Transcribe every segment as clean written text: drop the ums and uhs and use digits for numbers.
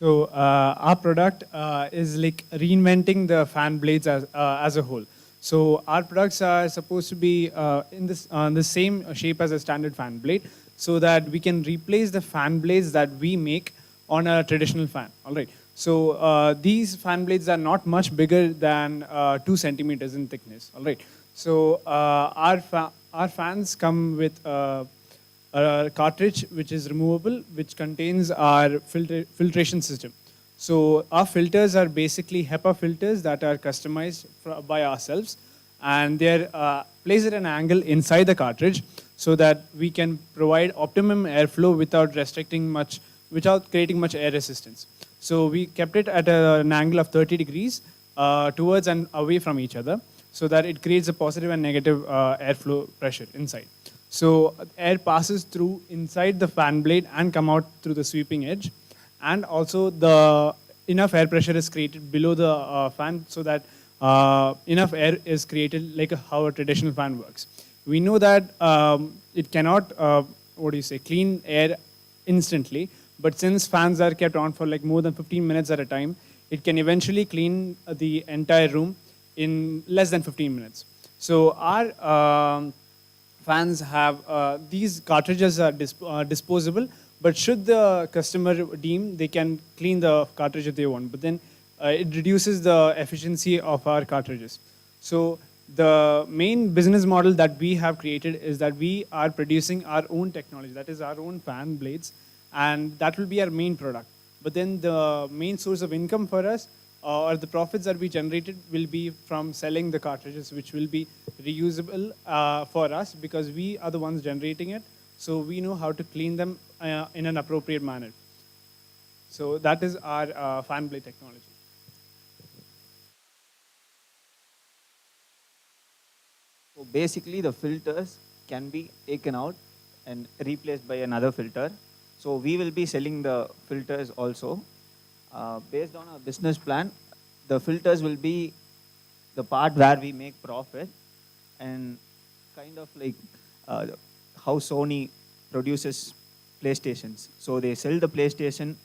So our product is like reinventing the fan blades as a whole. So our products are supposed to be in this the same shape as a standard fan blade, so that we can replace the fan blades that we make on a traditional fan. All right. So these fan blades are not much bigger than 2 centimeters in thickness. All right. So our fans come with a cartridge which is removable, which contains our filtration system. So our filters are basically HEPA filters that are customized by ourselves, and they're placed at an angle inside the cartridge so that we can provide optimum airflow without creating much air resistance. So we kept it at an angle of 30 degrees towards and away from each other, so that it creates a positive and negative airflow pressure inside. So air passes through inside the fan blade and come out through the sweeping edge, and also the enough air pressure is created below the fan so that enough air is created like how a traditional fan works. We know that it cannot, clean air instantly, but since fans are kept on for like more than 15 minutes at a time, it can eventually clean the entire room in less than 15 minutes. So our fans have these cartridges are disposable, but should the customer deem, they can clean the cartridge if they want. But then it reduces the efficiency of our cartridges. So the main business model that we have created is that we are producing our own technology, that is our own fan blades, and that will be our main product. But then the main source of income for us, or the profits that we generated, will be from selling the cartridges, which will be reusable for us because we are the ones generating it. So we know how to clean them in an appropriate manner. So that is our fan blade technology. So basically, the filters can be taken out and replaced by another filter. So we will be selling the filters also. Based on our business plan, the filters will be the part where we make profit, and kind of like uh, how Sony produces PlayStations. So they sell the PlayStation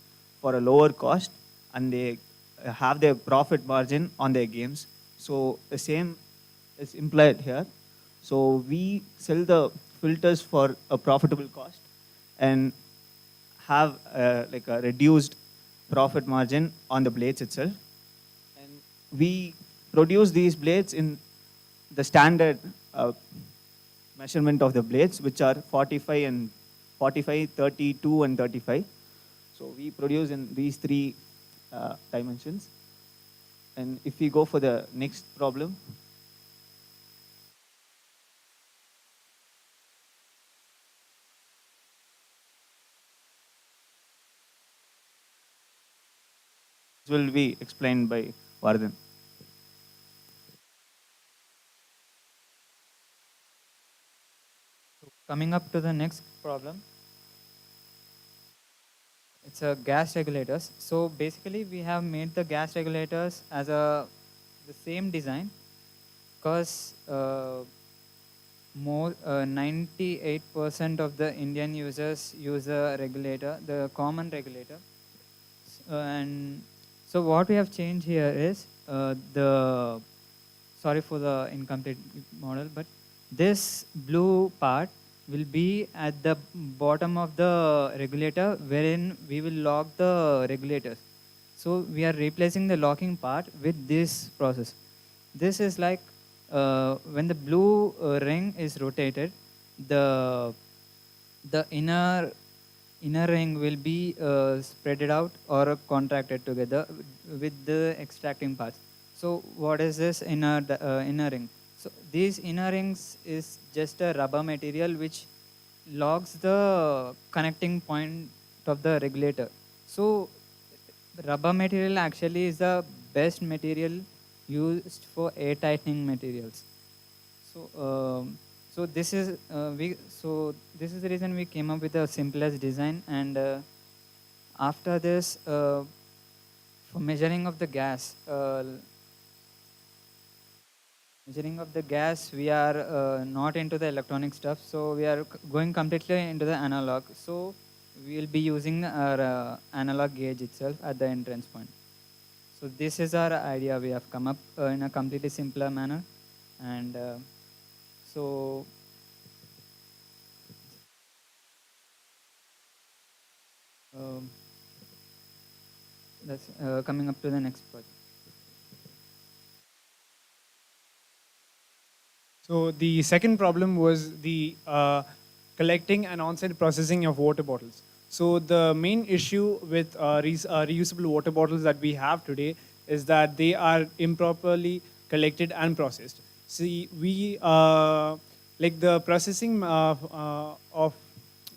for a lower cost, and they have their profit margin on their games. So the same is implied here. So we sell the filters for a profitable cost and have like a reduced profit margin on the blades itself. And we produce these blades in the standard measurement of the blades, which are 45 and 45, 32 and 35. So we produce in these three dimensions. And if we go for the next problem, this will be explained by Vardhan. Coming up to the next problem, it's a gas regulators. So basically, we have made the gas regulators as the same design because more 98% of the Indian users use a regulator, the common regulator. And so what we have changed here is the sorry for the incomplete model, but this blue part will be at the bottom of the regulator wherein we will lock the regulators. So we are replacing the locking part with this process. This is like when the blue ring is rotated, the the inner ring will be spread it out or contracted together with the extracting parts. So what is this inner ring? So these inner rings is just a rubber material which locks the connecting point of the regulator. So rubber material actually is the best material used for air tightening materials. So, this is the reason we came up with the simplest design. And after this, for measuring of the gas, we are not into the electronic stuff. So we are going completely into the analog. So we will be using our analog gauge itself at the entrance point. So this is our idea we have come up in a completely simpler manner. And so um, that's coming up to the next project. So the second problem was the collecting and on-site processing of water bottles. So the main issue with reusable water bottles that we have today is that they are improperly collected and processed. See, we like the processing of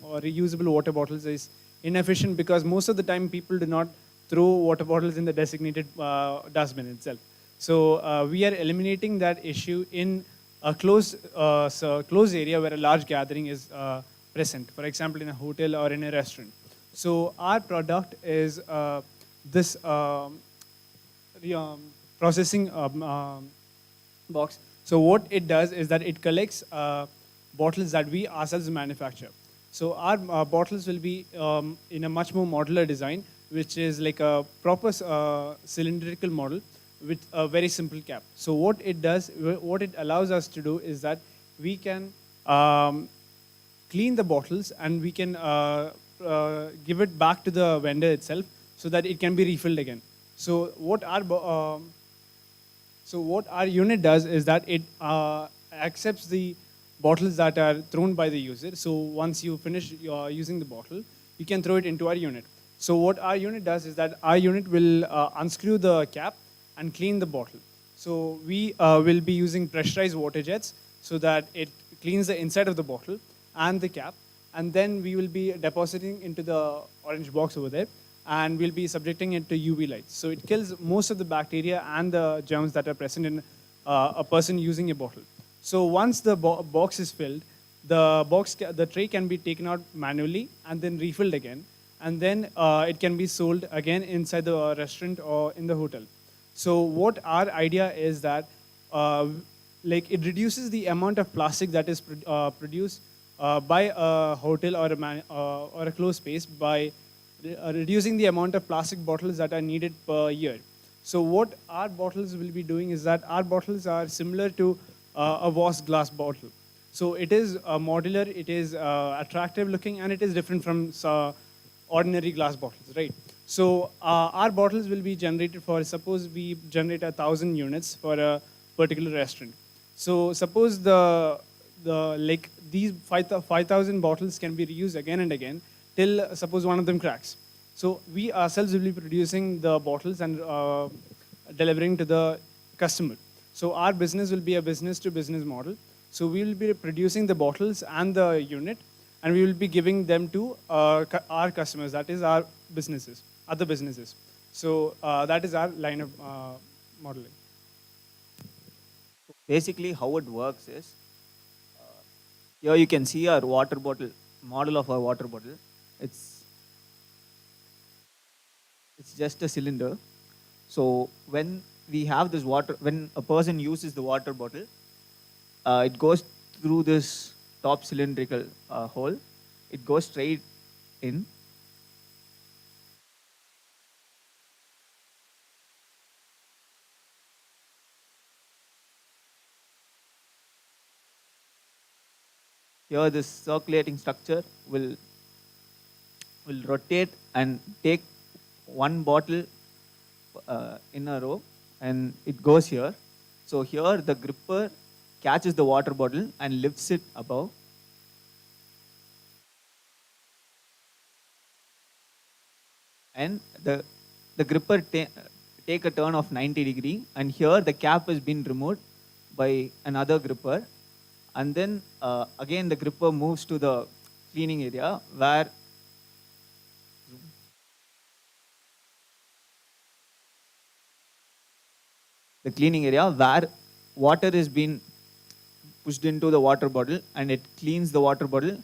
reusable water bottles is inefficient because most of the time people do not throw water bottles in the designated dustbin itself. So we are eliminating that issue in a closed area where a large gathering is present, for example, in a hotel or in a restaurant. So our product is this processing box. So what it does is that it collects bottles that we ourselves manufacture. So our bottles will be in a much more modular design, which is like a proper cylindrical model with a very simple cap. So what it does, what it allows us to do is that we can clean the bottles and we can give it back to the vendor itself so that it can be refilled again. So what our unit does is that it accepts the bottles that are thrown by the user. So once you finish using the bottle, you can throw it into our unit. So what our unit does is that our unit will unscrew the cap and clean the bottle. So we will be using pressurized water jets so that it cleans the inside of the bottle and the cap. And then we will be depositing into the orange box over there, and we'll be subjecting it to UV lights. So it kills most of the bacteria and the germs that are present in a person using a bottle. So once the box is filled, the tray can be taken out manually and then refilled again, and then it can be sold again inside the restaurant or in the hotel. So what our idea is that like it reduces the amount of plastic that is produced by a hotel or a closed space by reducing the amount of plastic bottles that are needed per year. So what our bottles will be doing is that our bottles are similar to a Voss glass bottle. So it is modular, it is attractive looking, and it is different from ordinary glass bottles, right? So our bottles will be generated for, suppose we generate 1,000 units for a particular restaurant. So suppose like these 5,000 bottles can be reused again and again till suppose one of them cracks. So we ourselves will be producing the bottles and delivering to the customer. So our business will be a business to business model. So we will be producing the bottles and the unit, and we will be giving them to our customers, that is our businesses, other businesses. So that is our line of modeling. Basically, how it works is here you can see our water bottle, model of our water bottle. It's just a cylinder. So when we have this water, when a person uses the water bottle, it goes through this top cylindrical hole. It goes straight in. Here this circulating structure will rotate and take one bottle in a row, and it goes here. So here the gripper catches the water bottle and lifts it above. And the gripper take a turn of 90 degree, and here the cap has been removed by another gripper. And then again the gripper moves to the cleaning area where water is being pushed into the water bottle, and it cleans the water bottle,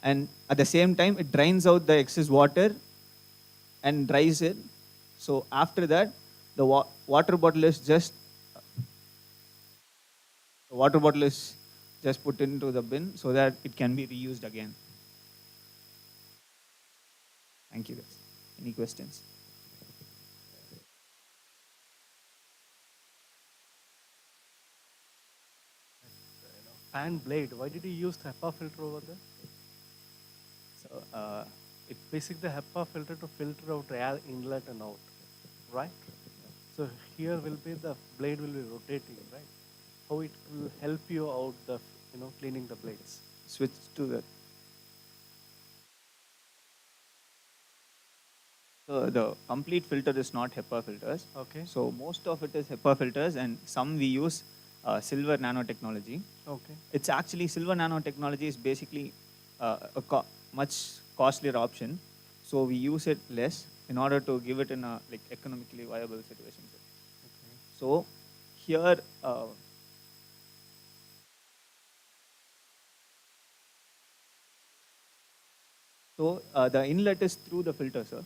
and at the same time it drains out the excess water and dries it. So after that, the water bottle is just put into the bin so that it can be reused again. Thank you guys. Any questions? Fan blade. Why did you use the HEPA filter over there? So, It's basically the HEPA filter to filter out air inlet and out, right? So here will be the blade will be rotating, right? How it will help you out the cleaning the blades. switch to the. So the complete filter is not HEPA filters. Okay. So most of it is HEPA filters, and some we use silver nanotechnology. Okay. It's actually silver nanotechnology is basically much costlier option. So we use it less in order to give it in a like economically viable situation. Okay. So here, the inlet is through the filter, sir.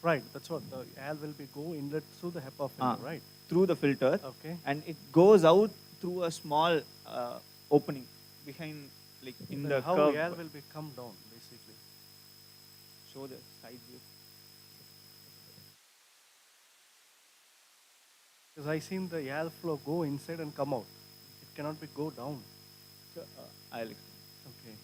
Right. That's what the air will be go inlet through the HEPA filter, right? Through the filter, Okay. and it goes out through a small opening behind, like in Then the how curve. air will be come down basically. Show the side view. Because I seen the air flow go inside and come out. It cannot be go down. So, I'll explain. Okay.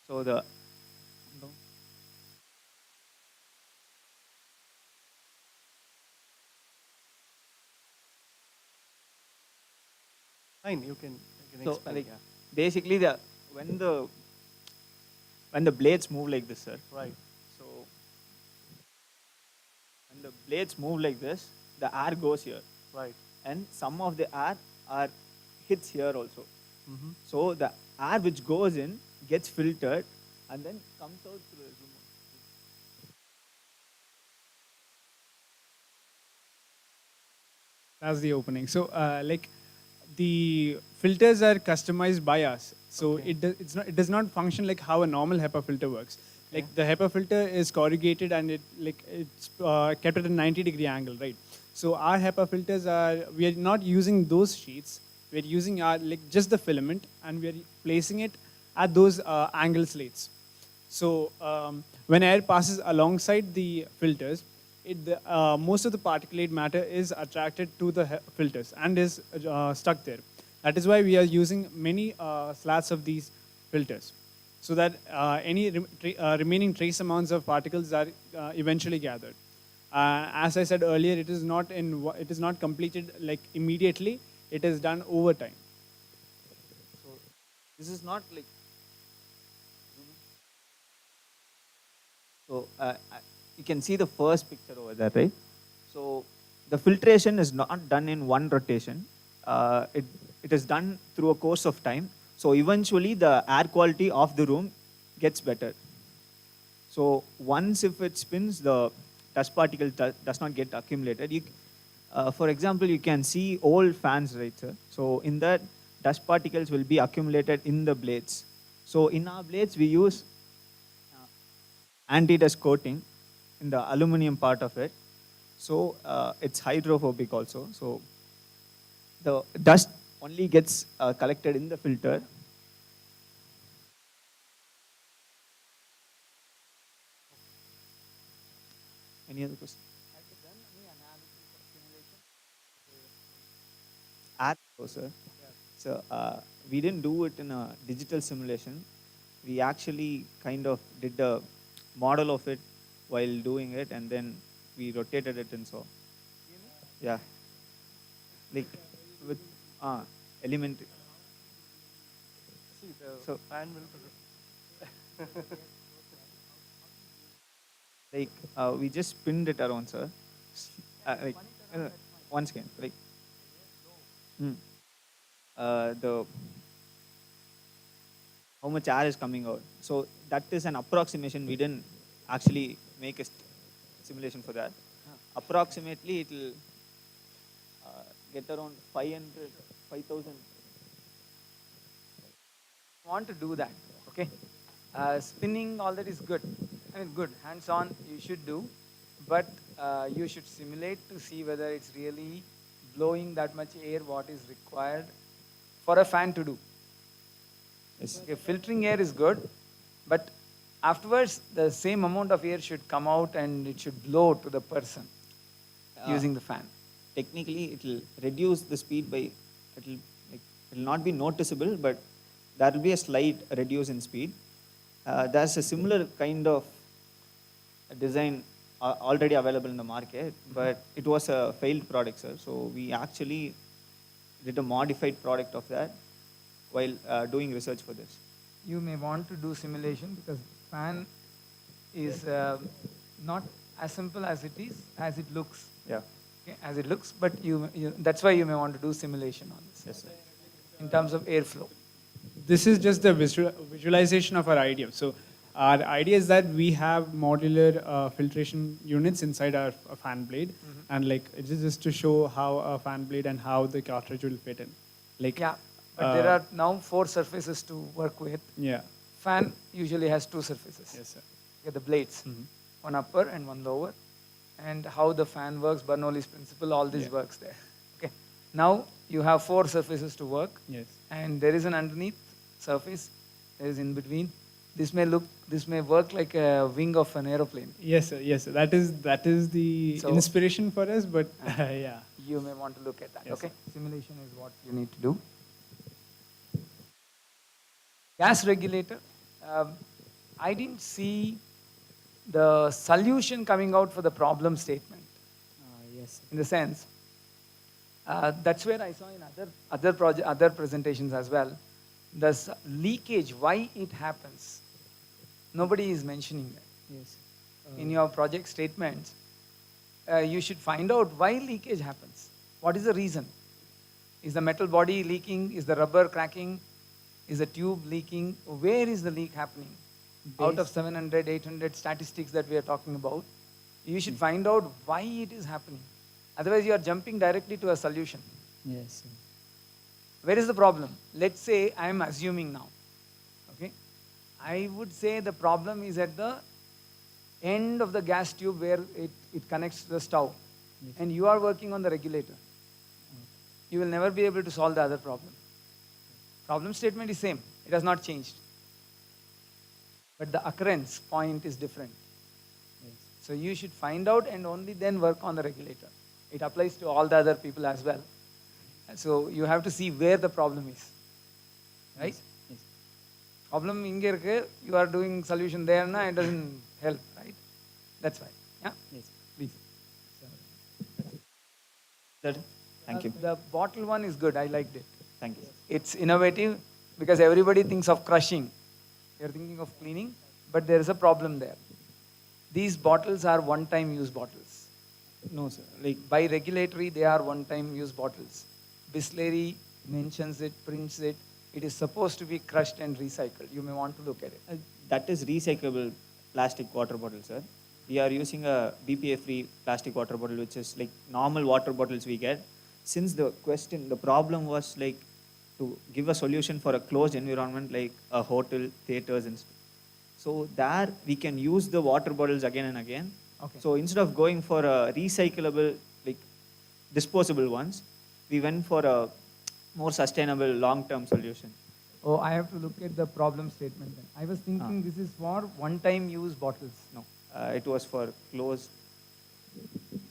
So the Fine. You can so explain. like Yeah. basically when the when the blades move like this, sir. Right. So when the blades move like this, the air goes here, Right. and some of the air are hits here also. Mm-hmm. So the air which goes in gets filtered and then comes out through the zoom. That's the opening. So, like, the filters are customized by us. So Okay. it does not function like how a normal HEPA filter works. Like the HEPA filter is corrugated and it's kept at a 90-degree angle, right? So our HEPA filters we are not using those sheets. We're using our like just the filament, and we're placing it at those angle slates. So when air passes alongside the filters, most of the particulate matter is attracted to the filters and is stuck there. That is why we are using many slats of these filters, so that any remaining trace amounts of particles are eventually gathered. As I said earlier, it is not completed like immediately. It is done over time. So this is not like. So you can see the first picture over there, right? So the filtration is not done in one rotation. It is done through a course of time. So eventually the air quality of the room gets better. So once if it spins, the dust particle does not get accumulated. For example, you can see old fans, right, sir? So in that, dust particles will be accumulated in the blades. So in our blades, we use anti-dust coating in the aluminum part of it. So it's hydrophobic also. So the dust only gets collected in the filter. Any other question? Have you done any analysis or simulation? Sir. So we didn't do it in a digital simulation. We actually kind of did a model of it while doing it, and then we rotated it and so. Yeah. Like with elementary. See the So- fan will be Like we just spinned it around, sir. Like one second, like the how much air is coming out. So that is an approximation. We didn't actually make a simulation for that. Approximately, it will get around 500, 5,000. Want to do that, okay? Spinning, all that is good. I mean, good, hands-on you should do, but you should simulate to see whether it's really blowing that much air what is required for a fan to do. Yes. Okay, filtering air is good, but afterwards the same amount of air should come out and it should blow to the person using the fan. Technically, it will reduce the speed by, it will like, it will not be noticeable, but there will be a slight reduce in speed. There's a similar kind of design already available in the market, but it was a failed product, sir. So we actually did a modified product of that while doing research for this. You may want to do simulation because fan is not as simple as it is, as it looks. Yeah. Okay, as it looks, but that's why you may want to do simulation on this. Yes, sir. In terms of airflow. This is just the visualization of our idea. So our idea is that we have modular filtration units inside our fan blade, and like it is just to show how a fan blade and how the cartridge will fit in. Like Yeah, but there are now 4 surfaces to work with. yeah, Fan usually has 2 surfaces. yes sir. Okay, the blades, one upper and one lower, and how the fan works, Bernoulli's principle, all this Yeah. works there. Okay, now you have 4 surfaces to work, Yes. and there is an underneath surface, there is in between. This may work like a wing of an aeroplane. Yes, sir. Yes, sir. That is the So- inspiration for us. But yeah, You may want to look at that. Yes, Okay, simulation is what you need to do. Gas regulator. I didn't see the solution coming out for the problem statement. Yes. In the sense, that's where I saw in other presentations as well. The leakage, why it happens. Nobody is mentioning that. Yes. In your project statements, you should find out why leakage happens. What is the reason? Is the metal body leaking? Is the rubber cracking? Is the tube leaking? Where is the leak happening? Out of 700, 800 statistics that we are talking about, you should find out why it is happening. Otherwise, you are jumping directly to a solution. Yes. Where is the problem? Let's say I am assuming now. Okay, I would say the problem is at the end of the gas tube where it connects to the stove, Yes. and you are working on the regulator. You will never be able to solve the other problem. Problem statement is same. It has not changed. But the occurrence point is different. Yes. So you should find out and only then work on the regulator. It applies to all the other people as well. So you have to see where the problem is. Right? Yes. Problem inge irukku, you are doing solution there, na, it doesn't help, right? That's why. Yeah? Yes. Please. That, thank you. The bottle one is good. I liked it. Thank you. It's innovative because everybody thinks of crushing. You're thinking of cleaning, but there is a problem there. These bottles are one-time use bottles. No, sir. Like, By regulatory, they are one-time use bottles. Bisleri mentions it, prints it. It is supposed to be crushed and recycled. You may want to look at it. that is recyclable plastic water bottle, sir. We are using a BPA-free plastic water bottle, which is like normal water bottles we get. Since the problem was like to give a solution for a closed environment like a hotel, theaters, and stuff. So there we can use the water bottles again and again. Okay. So instead of going for a recyclable, like disposable ones, we went for a more sustainable long-term solution. Oh, I have to look at the problem statement then. I was thinking this is for one-time use bottles. No, it was for closed,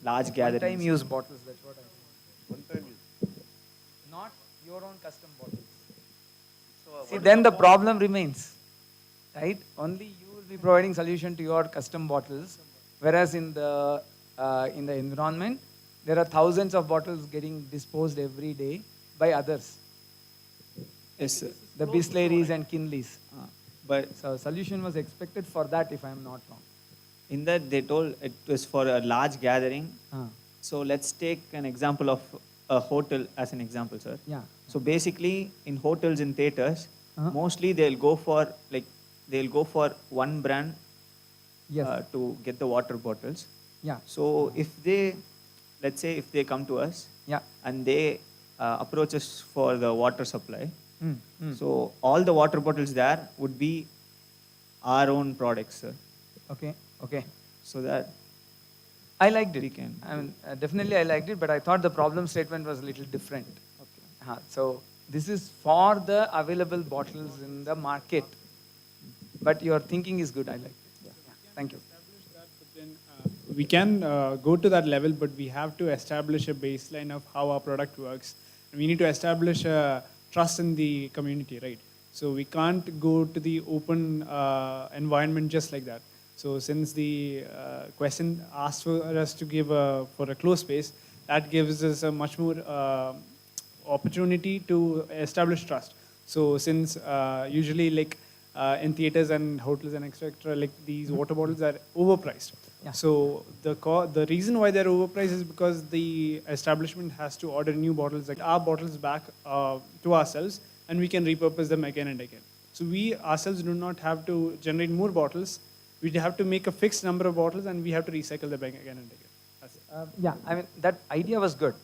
large gatherings. One-time use bottles, that's what I think. Not your own custom bottles. See, then the problem remains, right? Only you will be providing solution to your custom bottles, whereas in the environment, there are thousands of bottles getting disposed every day by others, Yes, sir. the Bisleris and Kinleys. But So solution was expected for that, if I am not wrong. in that they told it was for a large gathering. Ah, So let's take an example of a hotel as an example, sir. yeah. So basically, in hotels and theaters, Uh-huh. mostly they'll go for one brand Yes. to get the water bottles. Yeah. So if they, let's say, if they come to us Yeah. and they approach us for the water supply, Mm, mm. so all the water bottles there would be our own products, sir. Okay. Okay. So that I liked it. we can. I mean, definitely I liked it, but I thought the problem statement was a little different. Okay. So This is for the available bottles in the market. But your thinking is good, I like it. Yeah. Thank you. We can go to that level, but we have to establish a baseline of how our product works. We need to establish trust in the community, right? So we can't go to the open environment just like that. So since the question asks for us to give for a closed space, that gives us a much more opportunity to establish trust. So since usually like in theaters and hotels and etc., like these water bottles are overpriced. Yeah. So the reason why they're overpriced is because the establishment has to order new bottles, like our bottles back to ourselves, and we can repurpose them again and again. So we ourselves do not have to generate more bottles. We have to make a fixed number of bottles, and we have to recycle them again and again. That's it. Yeah, I mean, that idea was good.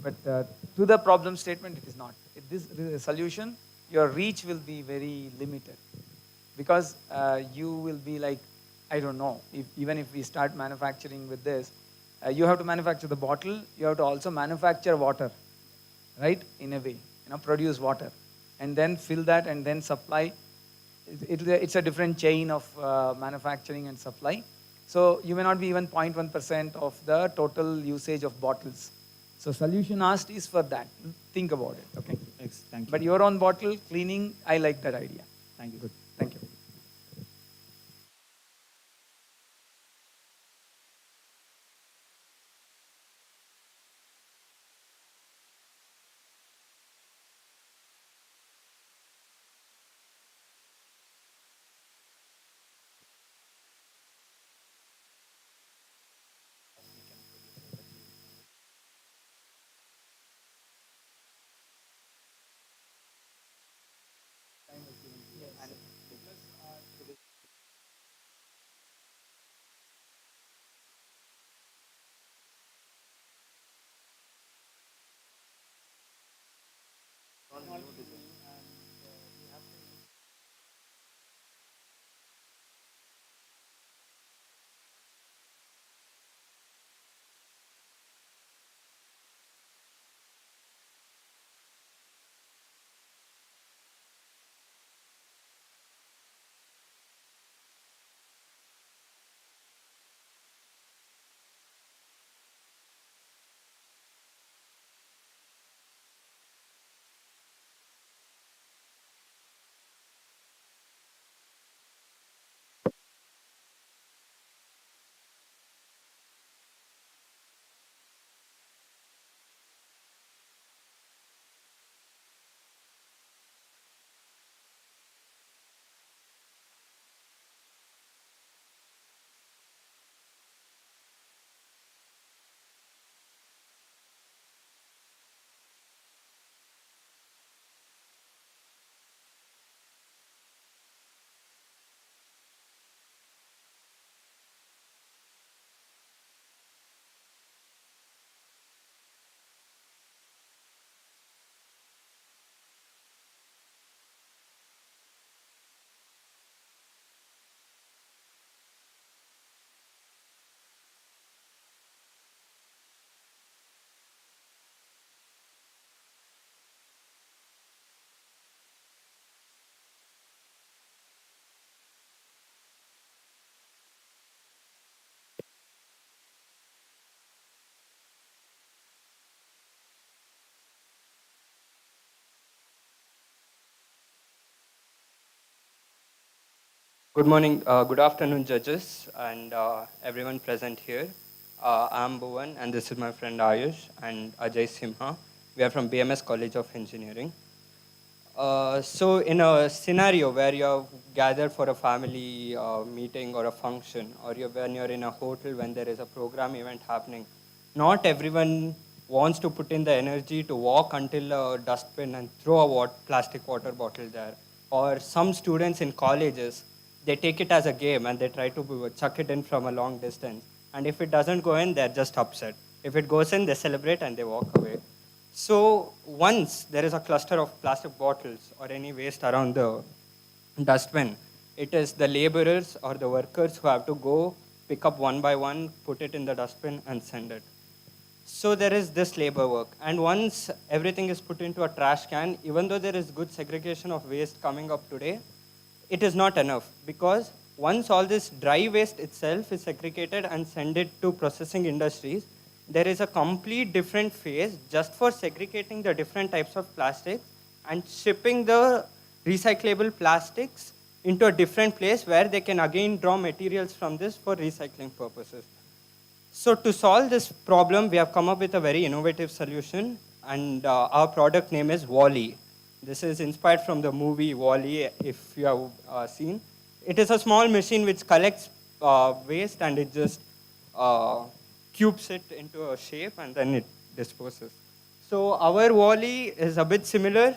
But to the problem statement, it is not. This solution, your reach will be very limited. Because you will be like, I don't know, even if we start manufacturing with this, you have to manufacture the bottle, you have to also manufacture water, right? In a way, produce water, and then fill that and then supply. It's a different chain of manufacturing and supply. So you may not be even 0.1% of the total usage of bottles. So solution asked is for that. Think about it, okay? Thank you. But your own bottle cleaning, I like that idea. Thank you. Good, thank you. Good morning, good afternoon, judges, and everyone present here. I'm Bhuvan, and this is my friend Ayush and Ajay Simha. We are from BMS College of Engineering. So, in a scenario where you're gathered for a family meeting or a function, or when you're in a hotel when there is a program event happening, not everyone wants to put in the energy to walk until a dustbin and throw a plastic water bottle there. Or some students in colleges, they take it as a game and they try to chuck it in from a long distance. And if it doesn't go in, they're just upset. If it goes in, they celebrate and they walk away. So once there is a cluster of plastic bottles or any waste around the dustbin, it is the laborers or the workers who have to go pick up one by one, put it in the dustbin and send it. So there is this labor work. And once everything is put into a trash can, even though there is good segregation of waste coming up today, it is not enough, because once all this dry waste itself is segregated and send it to processing industries, there is a complete different phase just for segregating the different types of plastics and shipping the recyclable plastics into a different place where they can again draw materials from this for recycling purposes. So to solve this problem, we have come up with a very innovative solution, and our product name is Wally. This is inspired from the movie Wally, if you have seen. It is a small machine which collects waste and it just cubes it into a shape and then it disposes. So our Wally is a bit similar,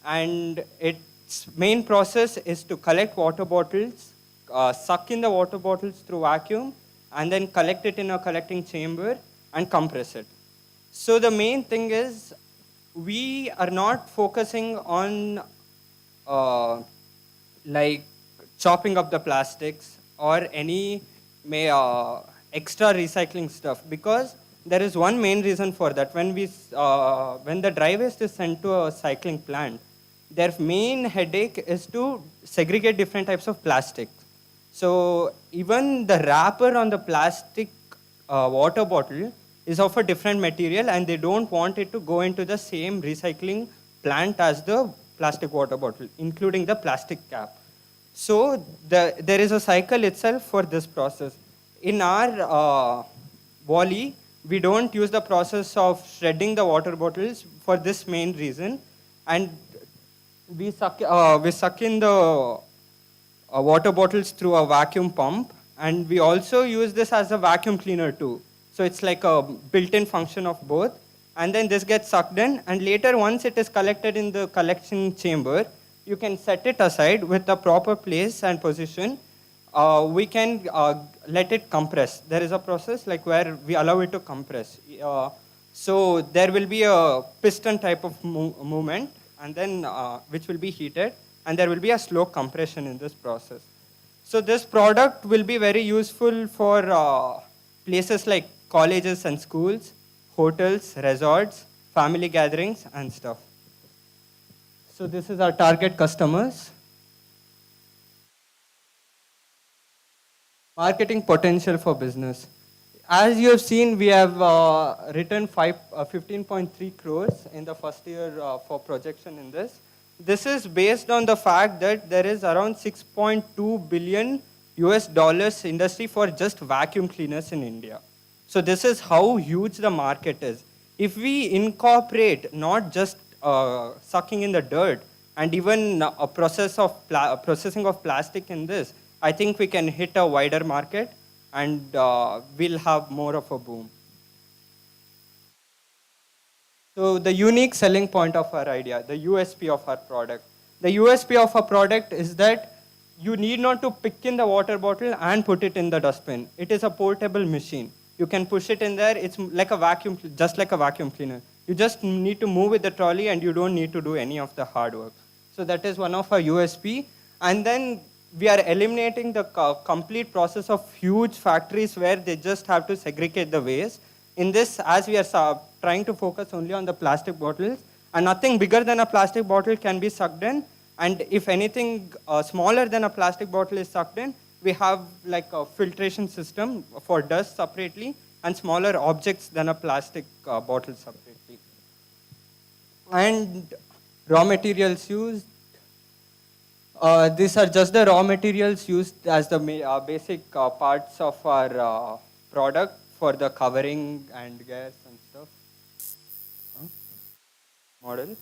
and its main process is to collect water bottles, suck in the water bottles through vacuum, and then collect it in a collecting chamber and compress it. So the main thing is, we are not focusing on like chopping up the plastics or any extra recycling stuff, because there is one main reason for that. When the dry waste is sent to a cycling plant, their main headache is to segregate different types of plastic. So even the wrapper on the plastic water bottle is of a different material, and they don't want it to go into the same recycling plant as the plastic water bottle, including the plastic cap. So there is a cycle itself for this process. In our Wally, we don't use the process of shredding the water bottles for this main reason, and we suck in the water bottles through a vacuum pump, and we also use this as a vacuum cleaner too. So it's like a built-in function of both. And then this gets sucked in, and later once it is collected in the collection chamber, you can set it aside with a proper place and position. We can let it compress. There is a process like where we allow it to compress. So there will be a piston type of movement, and then which will be heated, and there will be a slow compression in this process. So this product will be very useful for places like colleges and schools, hotels, resorts, family gatherings, and stuff. So this is our target customers. Marketing potential for business. As you have seen, we have written 15.3 crores in the first year for projection in this. This is based on the fact that there is around 6.2 billion US dollars industry for just vacuum cleaners in India. So this is how huge the market is. If we incorporate not just sucking in the dirt and even a processing of plastic in this, I think we can hit a wider market, and we'll have more of a boom. So the unique selling point of our idea, the USP of our product. The USP of our product is that you need not to pick in the water bottle and put it in the dustbin. It is a portable machine. You can push it in there. It's like a vacuum, just like a vacuum cleaner. You just need to move with the trolley, and you don't need to do any of the hard work. So that is one of our USP. And then we are eliminating the complete process of huge factories where they just have to segregate the waste. In this, as we are trying to focus only on the plastic bottles, and nothing bigger than a plastic bottle can be sucked in. And if anything smaller than a plastic bottle is sucked in, we have like a filtration system for dust separately, and smaller objects than a plastic bottle separately. And raw materials used. These are just the raw materials used as the basic parts of our product for the covering and gas and stuff. Model.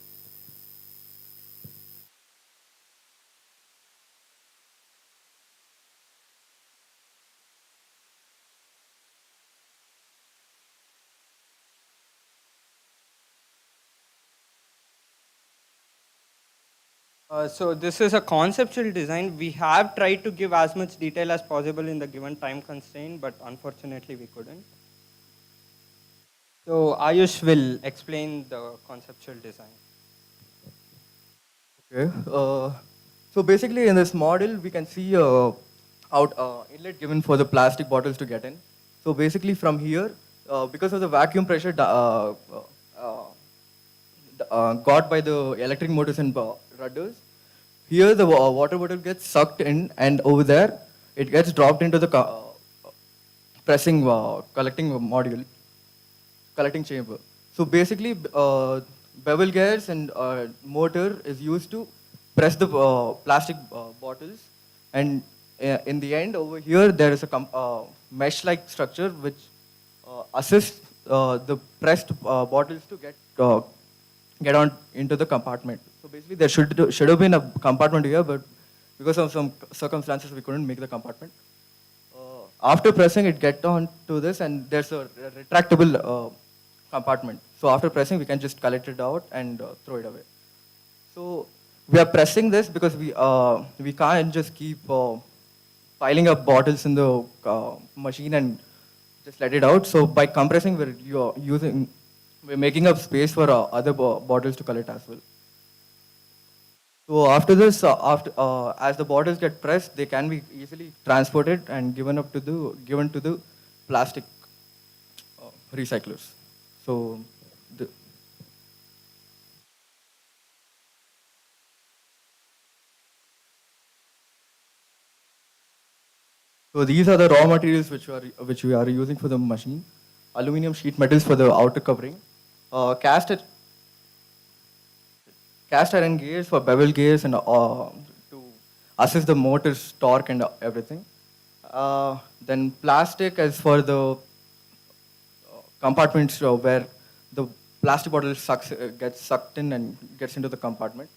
So this is a conceptual design. We have tried to give as much detail as possible in the given time constraint, but unfortunately we couldn't. So Ayush will explain the conceptual design. Okay. So basically, in this model, we can see inlet given for the plastic bottles to get in. So basically, from here, because of the vacuum pressure got by the electric motors and rudders, here the water bottle gets sucked in, and over there it gets dropped into the pressing collecting module, collecting chamber. So basically, bevel gears and motor is used to press the plastic bottles, and in the end over here there is a mesh-like structure which assists the pressed bottles to get on into the compartment. So basically, there should have been a compartment here, but because of some circumstances, we couldn't make the compartment. After pressing, it get on to this, and there's a retractable compartment. So after pressing, we can just collect it out and throw it away. So we are pressing this because we can't just keep piling up bottles in the machine and just let it out. So by compressing, we're making up space for other bottles to collect as well. So after this, as the bottles get pressed, they can be easily transported and given to the plastic recyclers. So the, so these are the raw materials which we are using for the machine. Aluminum sheet metals for the outer covering. Cast iron gears for bevel gears and to assist the motor's torque and everything. Then plastic is for the compartments where the plastic bottle gets sucked in and gets into the compartment.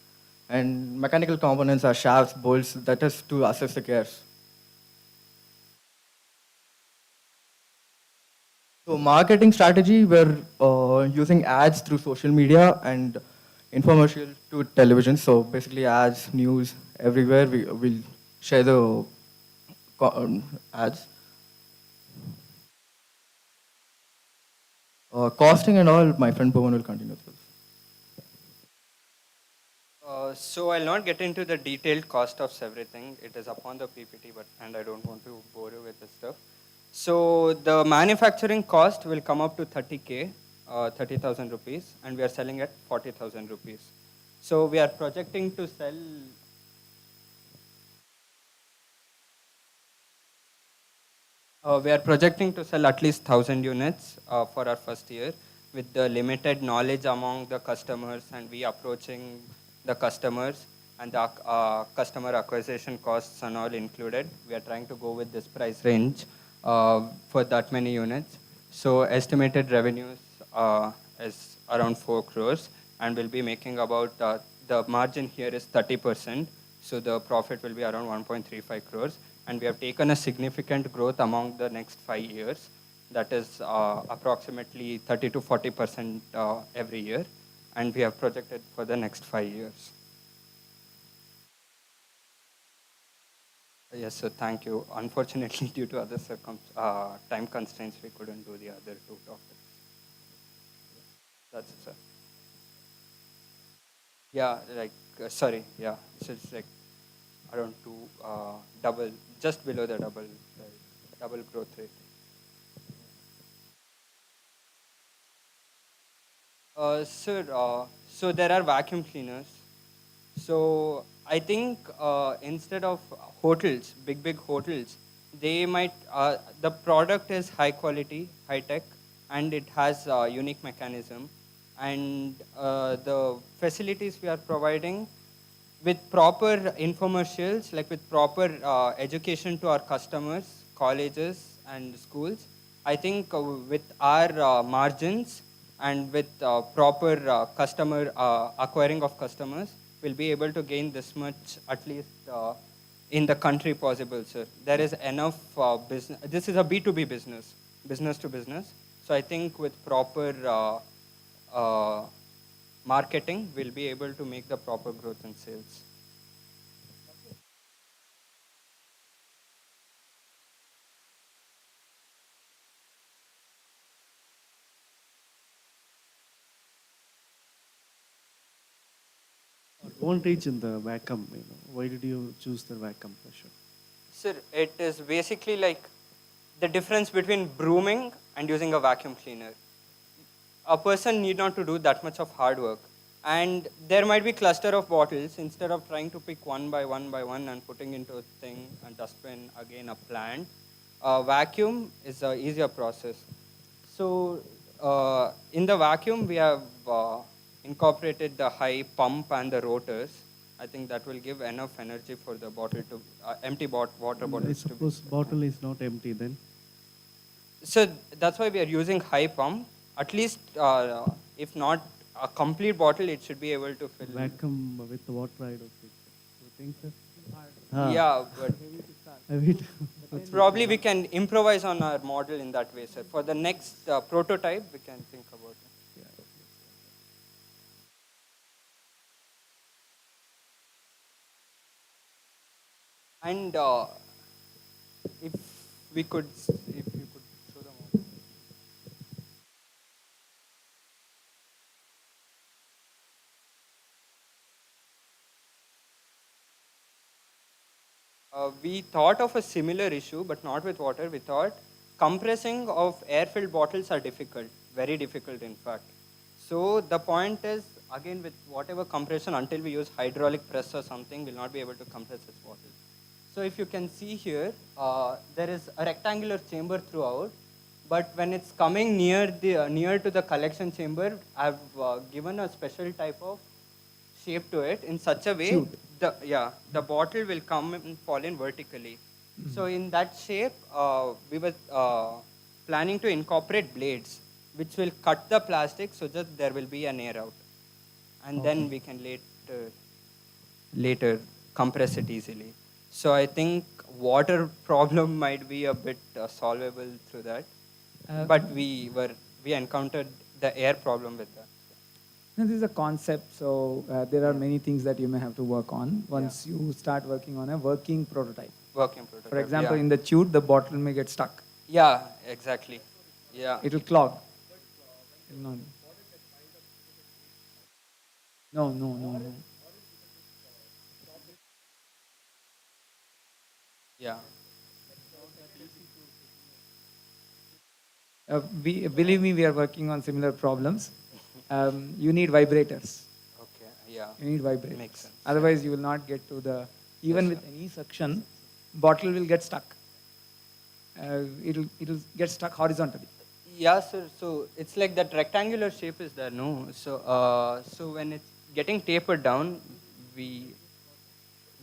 And mechanical components are shafts, bolts, that is to assist the gears. So marketing strategy, we're using ads through social media and infomercial to television. So basically ads, news, everywhere we'll share the ads. Costing and all, my friend Bhuvan will continue with this. So I'll not get into the detailed cost of everything. It is upon the PPT, and I don't want to bore you with the stuff. So the manufacturing cost will come up to 30K, 30,000 rupees, and we are selling at 40,000 rupees. So we are projecting to sell. We are projecting to sell at least 1,000 units for our first year, with the limited knowledge among the customers, and we approaching the customers, and the customer acquisition costs and all included. We are trying to go with this price range for that many units. So estimated revenues is around 4 crores, and we'll be making about, the margin here is 30%. So the profit will be around 1.35 crores. And we have taken a significant growth among the next 5 years. That is approximately 30 to 40% every year. And we have projected for the next 5 years. Yes, sir, thank you. Unfortunately, due to other time constraints, we couldn't do the other two topics. That's it, sir. Yeah, sorry, yeah. So it's like around double, just below the double growth rate. Sir, so there are vacuum cleaners. So I think instead of hotels, big hotels, they might, the product is high quality, high tech, and it has a unique mechanism. And the facilities we are providing with proper infomercials, like with proper education to our customers, colleges and schools, I think with our margins and with proper customer acquiring of customers, we'll be able to gain this much, at least in the country possible, sir. There is enough business. This is a B2B business, business to business. So I think with proper marketing, we'll be able to make the proper growth in sales. Advantage in the vacuum, why did you choose the vacuum pressure? Sir, it is basically like the difference between brooming and using a vacuum cleaner. A person need not to do that much of hard work. And there might be cluster of bottles. Instead of trying to pick one by one and putting into a thing, a dustbin, again a plant, vacuum is a easier process. So in the vacuum, we have incorporated the high pump and the rotors. I think that will give enough energy for the bottle to, empty water I bottles to be. suppose bottle is not empty then. So that's why we are using high pump. At least, if not a complete bottle, it should be able to fill. Vacuum with water, I don't think so. You think so? Yeah, but I mean, probably we can improvise on our model in that way, sir. For the next prototype, we can think about it. And if we could, if you could show the model. We thought of a similar issue, but not with water. We thought compressing of air-filled bottles are difficult, very difficult, in fact. So the point is, again, with whatever compression, until we use hydraulic press or something, we'll not be able to compress this bottle. So if you can see here, there is a rectangular chamber throughout, but when it's coming near to the collection chamber, I've given a special type of shape to it in such a way the bottle will come and fall in vertically. So in that shape, we were planning to incorporate blades, which will cut the plastic so that there will be an air out, and then we can later compress it easily. So I think water problem might be a bit solvable through that, but we encountered the air problem with that. Now, this is a concept, so there are many things that you may have to work on once you start working on a working prototype. Working prototype. For example, yeah. in the tube, the bottle may get stuck. Yeah, exactly. Yeah. It will clog. It will not. No. Yeah. Believe me, we are working on similar problems. You need vibrators. Okay. Yeah. You need vibrators. Makes sense. Otherwise, you will not get to the, even with any suction, bottle will get stuck. It'll get stuck horizontally. Yeah, sir. So it's like that rectangular shape is there, no? So when it's getting tapered down, we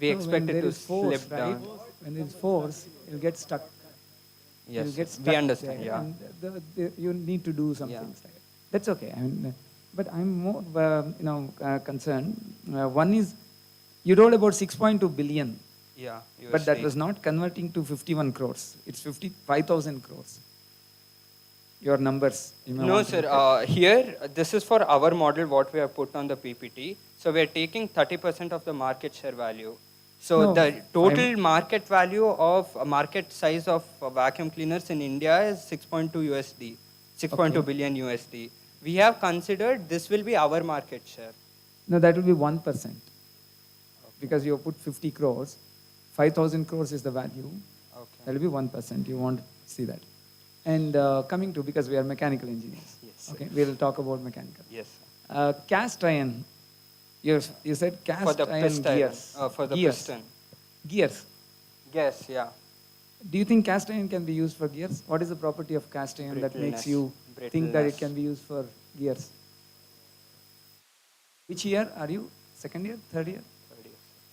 expect it to slip down. When there is force, it'll get stuck. Yes, It'll get sir. stuck We understand. there, Yeah. and you need to do some Yeah. things like that. That's okay. I mean, but I'm more, concerned. One is, you told about 6.2 billion, Yeah. you were but that saying. was not converting to 51 crores. It's 55,000 crores. Your numbers. You may No, want to sir. look at. Here, this is for our model, what we have put on the PPT. So we are taking 30% of the market share value. So No, the total market value of market size of vacuum cleaners in India is 6.2 USD, 6.2 billion USD. We have considered this will be our market share. No, that will be 1%. Because you put 50 crores, 5,000 crores is the value. Okay. That will be 1%. You want to see that. And coming to, because we are mechanical engineers. Yes. Okay, we'll talk about mechanical. Yes. Sir. Cast iron. You said cast For the iron piston. gears. For the gears. piston. Gears. Yes. Yeah. Do you think cast iron can be used for gears? What is the property of cast iron that makes you think that it can be used for gears? Which year are you? Second year? Third year?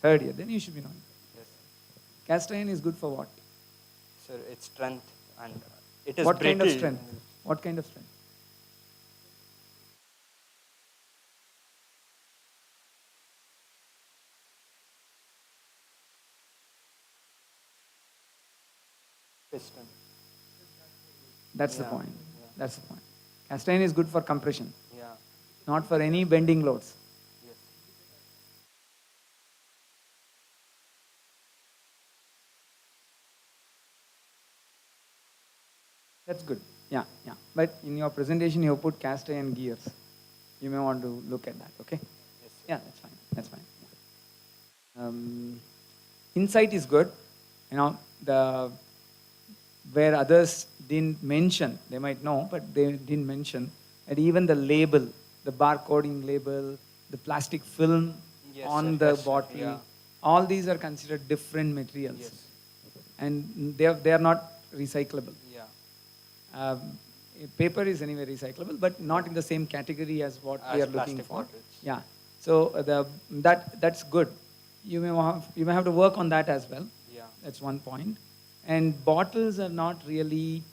Third year. Then you should be knowing. Yes. Sir. Cast iron is good for what? Sir, its strength and it is What kind of brittle. strength? What kind of strength? Piston. That's the Yeah, point. yeah. That's the point. Cast iron is good for compression, Yeah. not for any bending loads. Yes. That's good. Yeah. But in your presentation, you have put cast iron gears. You may want to look at that, okay? Yes. Sir. Yeah, that's fine. Yeah. Insight is good. The where others didn't mention, they might know, but they didn't mention, and even the label, the barcoding label, the plastic film Yes, on sir. the Yes, sir. bottle, Yeah. all these are considered different materials. Yes. And they are not recyclable. Yeah. Paper is anyway recyclable, but not in the same category as what we As are looking plastic for. bottles. Yeah. So that's good. You may have to work on that as well. Yeah. That's one point. And bottles are not really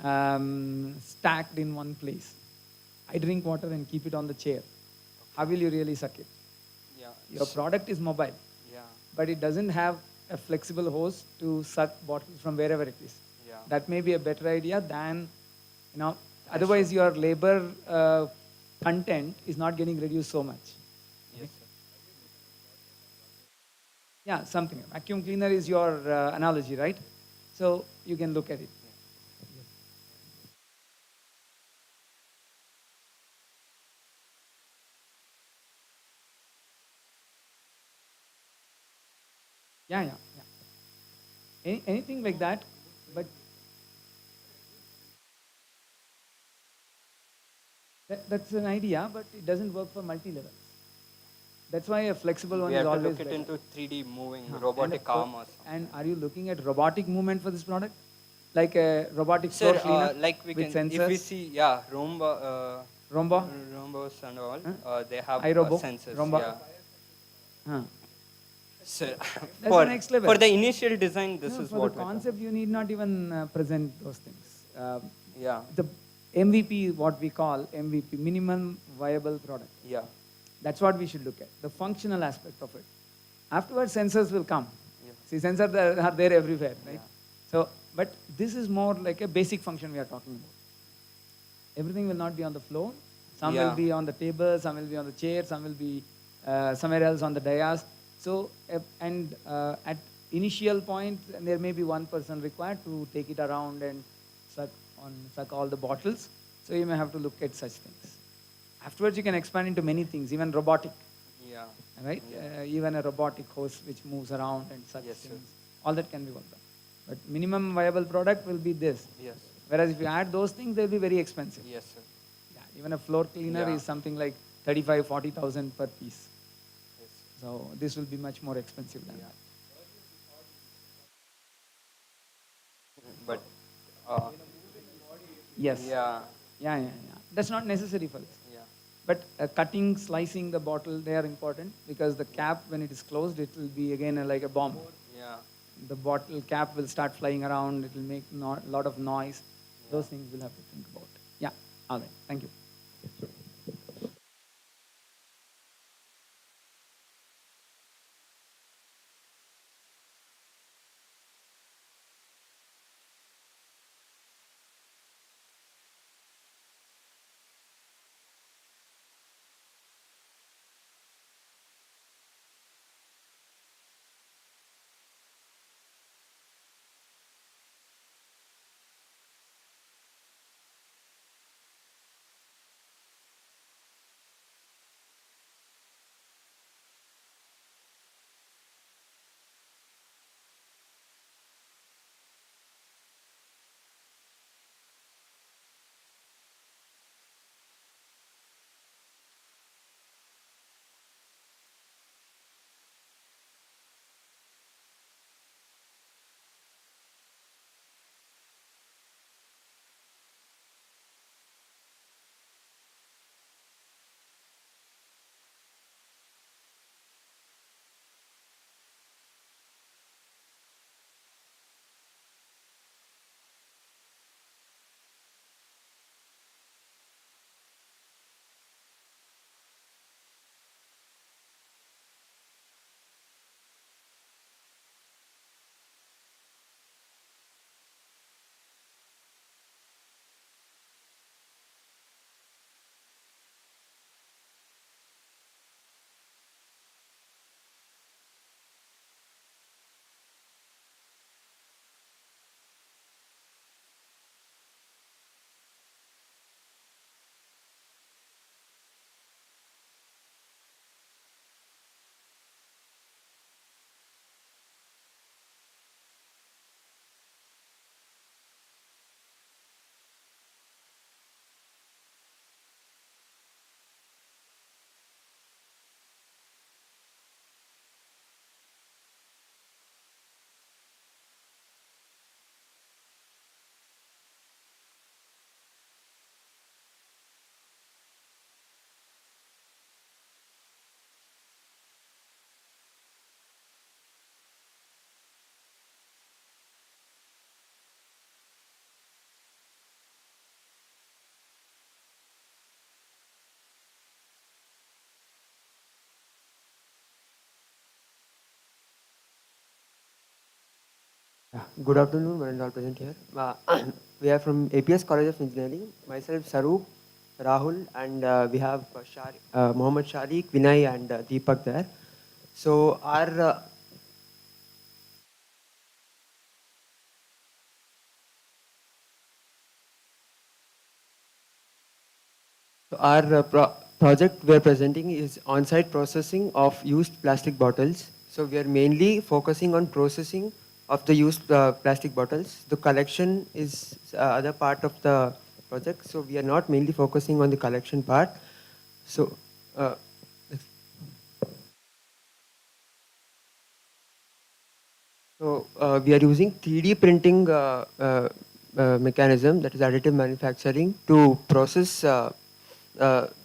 stacked in one place. I drink water and keep it on the chair. How will you really suck it? Yeah. Your product is mobile, Yeah. but it doesn't have a flexible hose to suck bottles from wherever it is. Yeah. That may be a better idea than, otherwise your labor content is not getting reduced so much. Yes, sir. Yeah, something. Vacuum cleaner is your analogy, right? So you can look at it. Yeah. Anything like that, but that's an idea, but it doesn't work for multi-levels. That's why a flexible one We is have to always look it better. into 3D moving Huh. robotic And arm or something. And are you looking at robotic movement for this product? Like a robotic Sir, floor cleaner like we with can, sensors? if we see, yeah, Roomba, Romba? Roombas and all, Huh? they have iRobo? sensors. Romba? Yeah. Huh. Sir, the for, next level. for the initial design, this No, is for what the we concept, you need not even present those things. Yeah, The MVP, what we call MVP, minimum viable product. yeah, That's what we should look at, the functional aspect of it. Afterwards, sensors will come. yeah. See, sensors are there everywhere, right? Yeah. So, but this is more like a basic function we are talking about. Everything will not be on the floor. Some will Yeah. be on the table, some will be on the chair, some will be somewhere else on the dais. So, at initial point, there may be one person required to take it around and suck all the bottles. So you may have to look at such things. Afterwards, you can expand into many things, even robotic, Yeah. right? Yeah. Even a robotic hose which moves around and such Yes, sir. things. All that can be worked on. But minimum viable product will be this. Yes. Whereas if you add those things, they'll be very expensive. Yes, sir. Yeah, even a floor cleaner Yeah. is something like 35, 40,000 per piece. Yes. So this will be much more expensive than Yeah. that. But, uh, Yes. yeah, Yeah. That's not necessary for this. yeah. But cutting, slicing the bottle, they are important because the cap, when it is closed, it will be again like a bomb. Yeah. The bottle cap will start flying around. It will make a lot of noise. Those things we'll have to think about. Yeah. All right. Thank you. Yeah, good afternoon, one and all present here. We are from APS College of Engineering. Myself, Sarup, Rahul, and we have Mohammed Sharik, Vinay, and Deepak there. So our project we are presenting is on-site processing of used plastic bottles. So we are mainly focusing on processing of the used plastic bottles. The collection is other part of the project. So we are not mainly focusing on the collection part. So uh, we are using 3D printing mechanism, that is additive manufacturing, to process the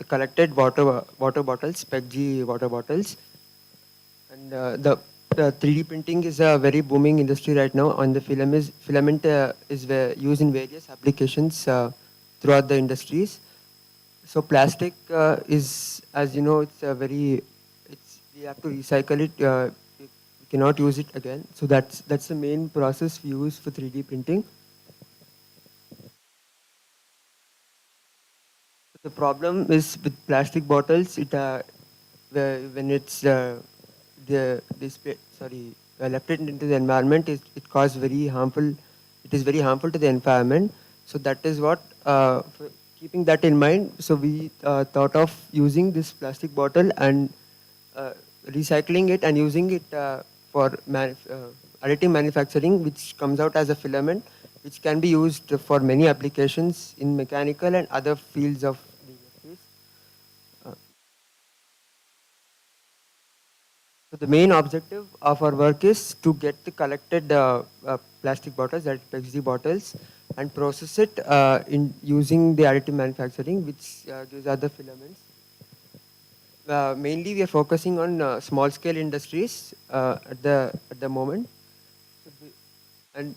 collected water bottles, PETG water bottles. And the 3D printing is a very booming industry right now. On the filament is used in various applications throughout the industries. So plastic is, as you know, we have to recycle it. We cannot use it again. So that's the main process we use for 3D printing. The problem is with plastic bottles. When it's left it into the environment, it causes very harmful. It is very harmful to the environment. So that is what. Keeping that in mind, so we thought of using this plastic bottle and recycling it and using it for additive manufacturing, which comes out as a filament, which can be used for many applications in mechanical and other fields of the industries. So the main objective of our work is to get the collected plastic bottles, that PETG bottles, and process it in using the additive manufacturing, which gives other filaments. Mainly, we are focusing on small-scale industries at the moment, and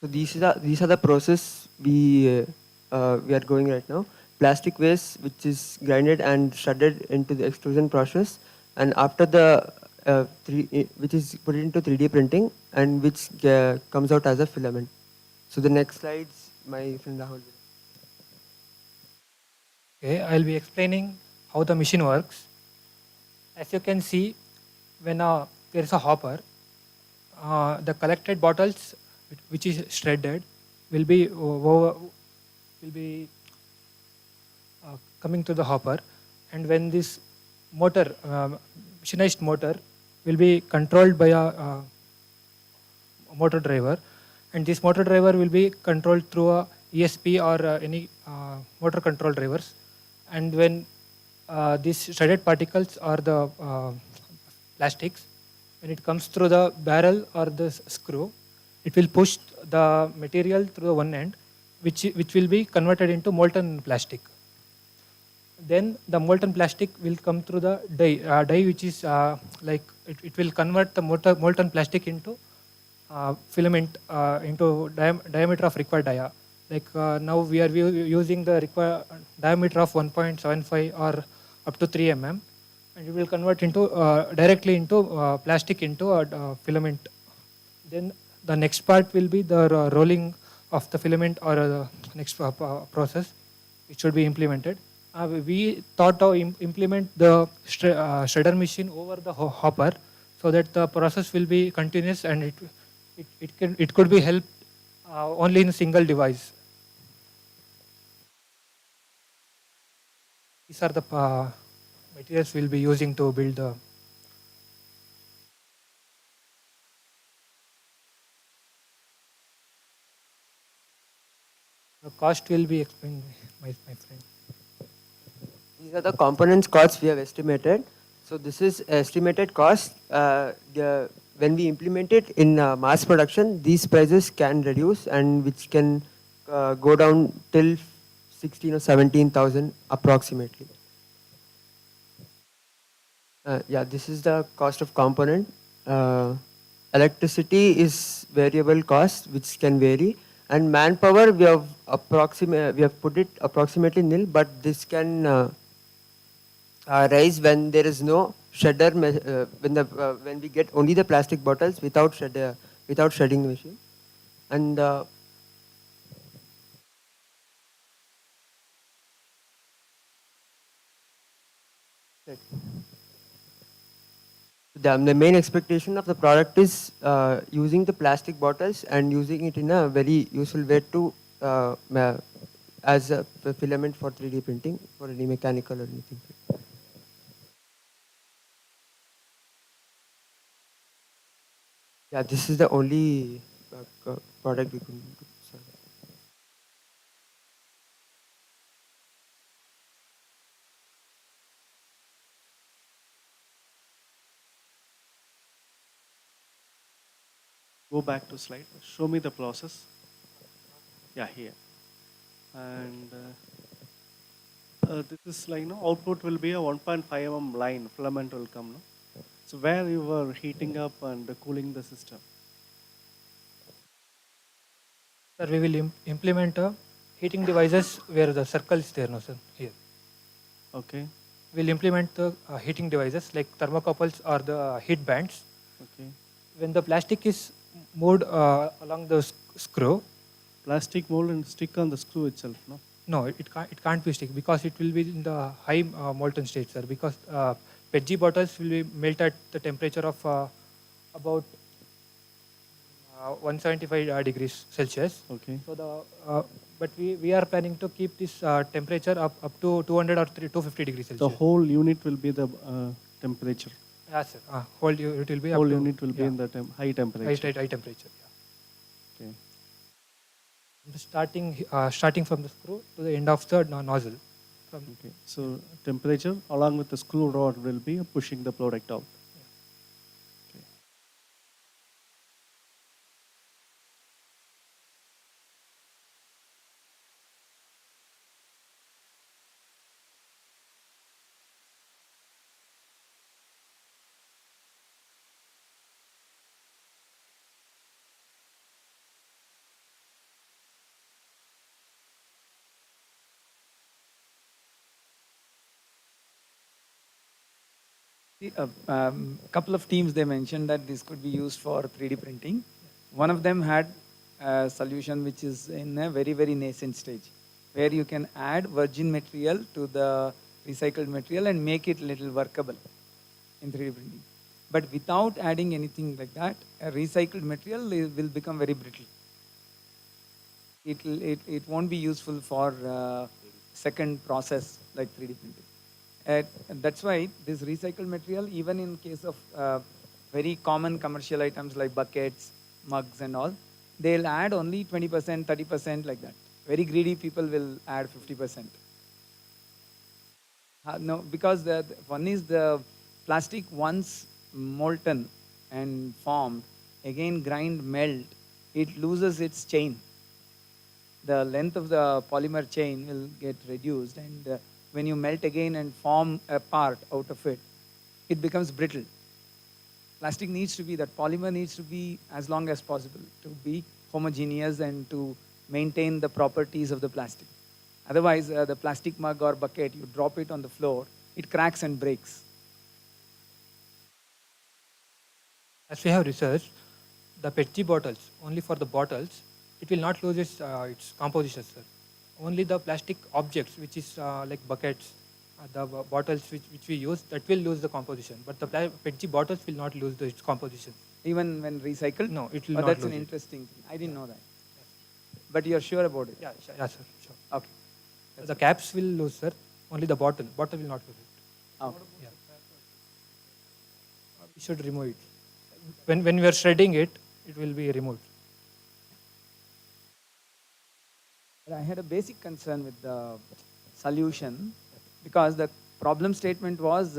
so these are the process we are going right now. Plastic waste, which is grinded and shredded into the extrusion process, and after the which is put into 3D printing, and which comes out as a filament. So the next slides, my friend Rahul. Okay, I'll be explaining how the machine works. As you can see, when there is a hopper, the collected bottles, which is shredded, will be coming to the hopper, and when this motor, machinized motor, will be controlled by a motor driver, and this motor driver will be controlled through a ESP or any motor control drivers. And when these shredded particles or the plastics, when it comes through the barrel or the screw, it will push the material through the one end, which will be converted into molten plastic. Then the molten plastic will come through the die which is it will convert the molten plastic into filament into diameter of required dia. Now we are using the required diameter of 1.75 or up to 3 mm, and it will convert into directly into plastic into a filament. Then the next part will be the rolling of the filament or the next process which should be implemented. We thought to implement the shredder machine over the hopper, so that the process will be continuous and it could be helped only in a single device. These are the materials we'll be using to build the. The cost will be explained by my friend. These are the components costs we have estimated. So this is estimated cost. When we implement it in mass production, these prices can reduce, and which can go down till 16 or 17,000 approximately. Yeah, this is the cost of component. Electricity is variable cost, which can vary, and manpower we have put it approximately nil, but this can rise when there is no when we get only the plastic bottles without shredding the machine, and the main expectation of the product is using the plastic bottles and using it in a very useful way to as a filament for 3D printing for any mechanical or anything. Yeah, this is the only product we can do. Sorry. Go back to slide. Show me the process. Yeah, here. And this is like, output will be a 1.5 mm line, filament will come. No? So where you were heating up and cooling the system. Sir, we will implement heating devices where the circle is there, no sir, here. Okay, We'll implement the heating devices like thermocouples or the heat bands. okay. When the plastic is moved along the screw, Plastic mold and stick on the screw itself, no? no, it can't be stick because it will be in the high molten state, sir. Because PETG bottles will be melt at the temperature of about 175 degrees Celsius. Okay. So but we are planning to keep this temperature up to 200 or 250 degrees The Celsius. whole unit will be the temperature. Yes, sir. It will be Whole up to, unit will be yeah, in the high temperature. high temperature. Yeah. Okay. Starting from the screw to the end of the nozzle. Okay. So temperature along with the screw rod will be pushing the product out. Okay. Couple of teams they mentioned that this could be used for 3D printing. One of them had a solution which is in a very, very nascent stage, where you can add virgin material to the recycled material and make it little workable in 3D printing. But without adding anything like that, a recycled material will become very brittle. It won't be useful for second process like 3D printing. And that's why this recycled material, even in case of very common commercial items like buckets, mugs and all, they'll add only 20%, 30% like that. Very greedy people will add 50%. No, because one is the plastic once molten and formed, again grind, melt, it loses its chain. The length of the polymer chain will get reduced, and when you melt again and form a part out of it, it becomes brittle. Plastic needs to be, that polymer needs to be as long as possible to be homogeneous and to maintain the properties of the plastic. Otherwise, the plastic mug or bucket, you drop it on the floor, it cracks and breaks. As we have researched, the PETG bottles, only for the bottles, it will not lose its composition, sir. Only the plastic objects, which is like buckets, the bottles which we use, that will lose the composition. But the PETG bottles will not lose its composition. Even when recycled? No, it will Oh, not that's lose an it. interesting thing. I didn't know that. But you're sure about it? Yeah, yeah, sir. Sure. Okay. The caps will lose, sir. Only the bottle will not lose it. Okay. Yeah. We should remove it. When we are shredding it, it will be removed. But I had a basic concern with the solution because the problem statement was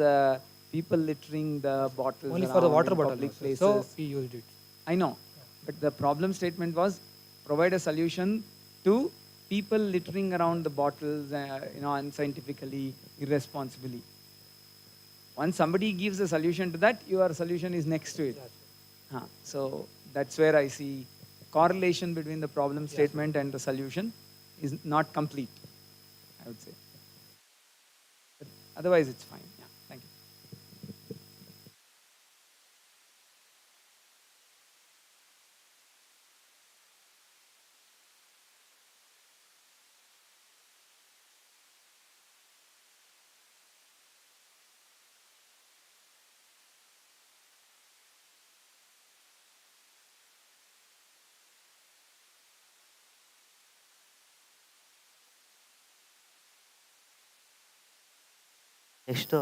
people littering the bottles Only for the around water in bottle. public Also. places. So we used it. I know, but the problem statement was provide a solution to people littering around the bottles, unscientifically, irresponsibly. Once somebody gives a solution to that, your solution is next to it. So that's where I see correlation between the problem statement and the solution is not complete, I would say. But otherwise, it's fine. Yeah, thank you. ಎಷ್ಟು?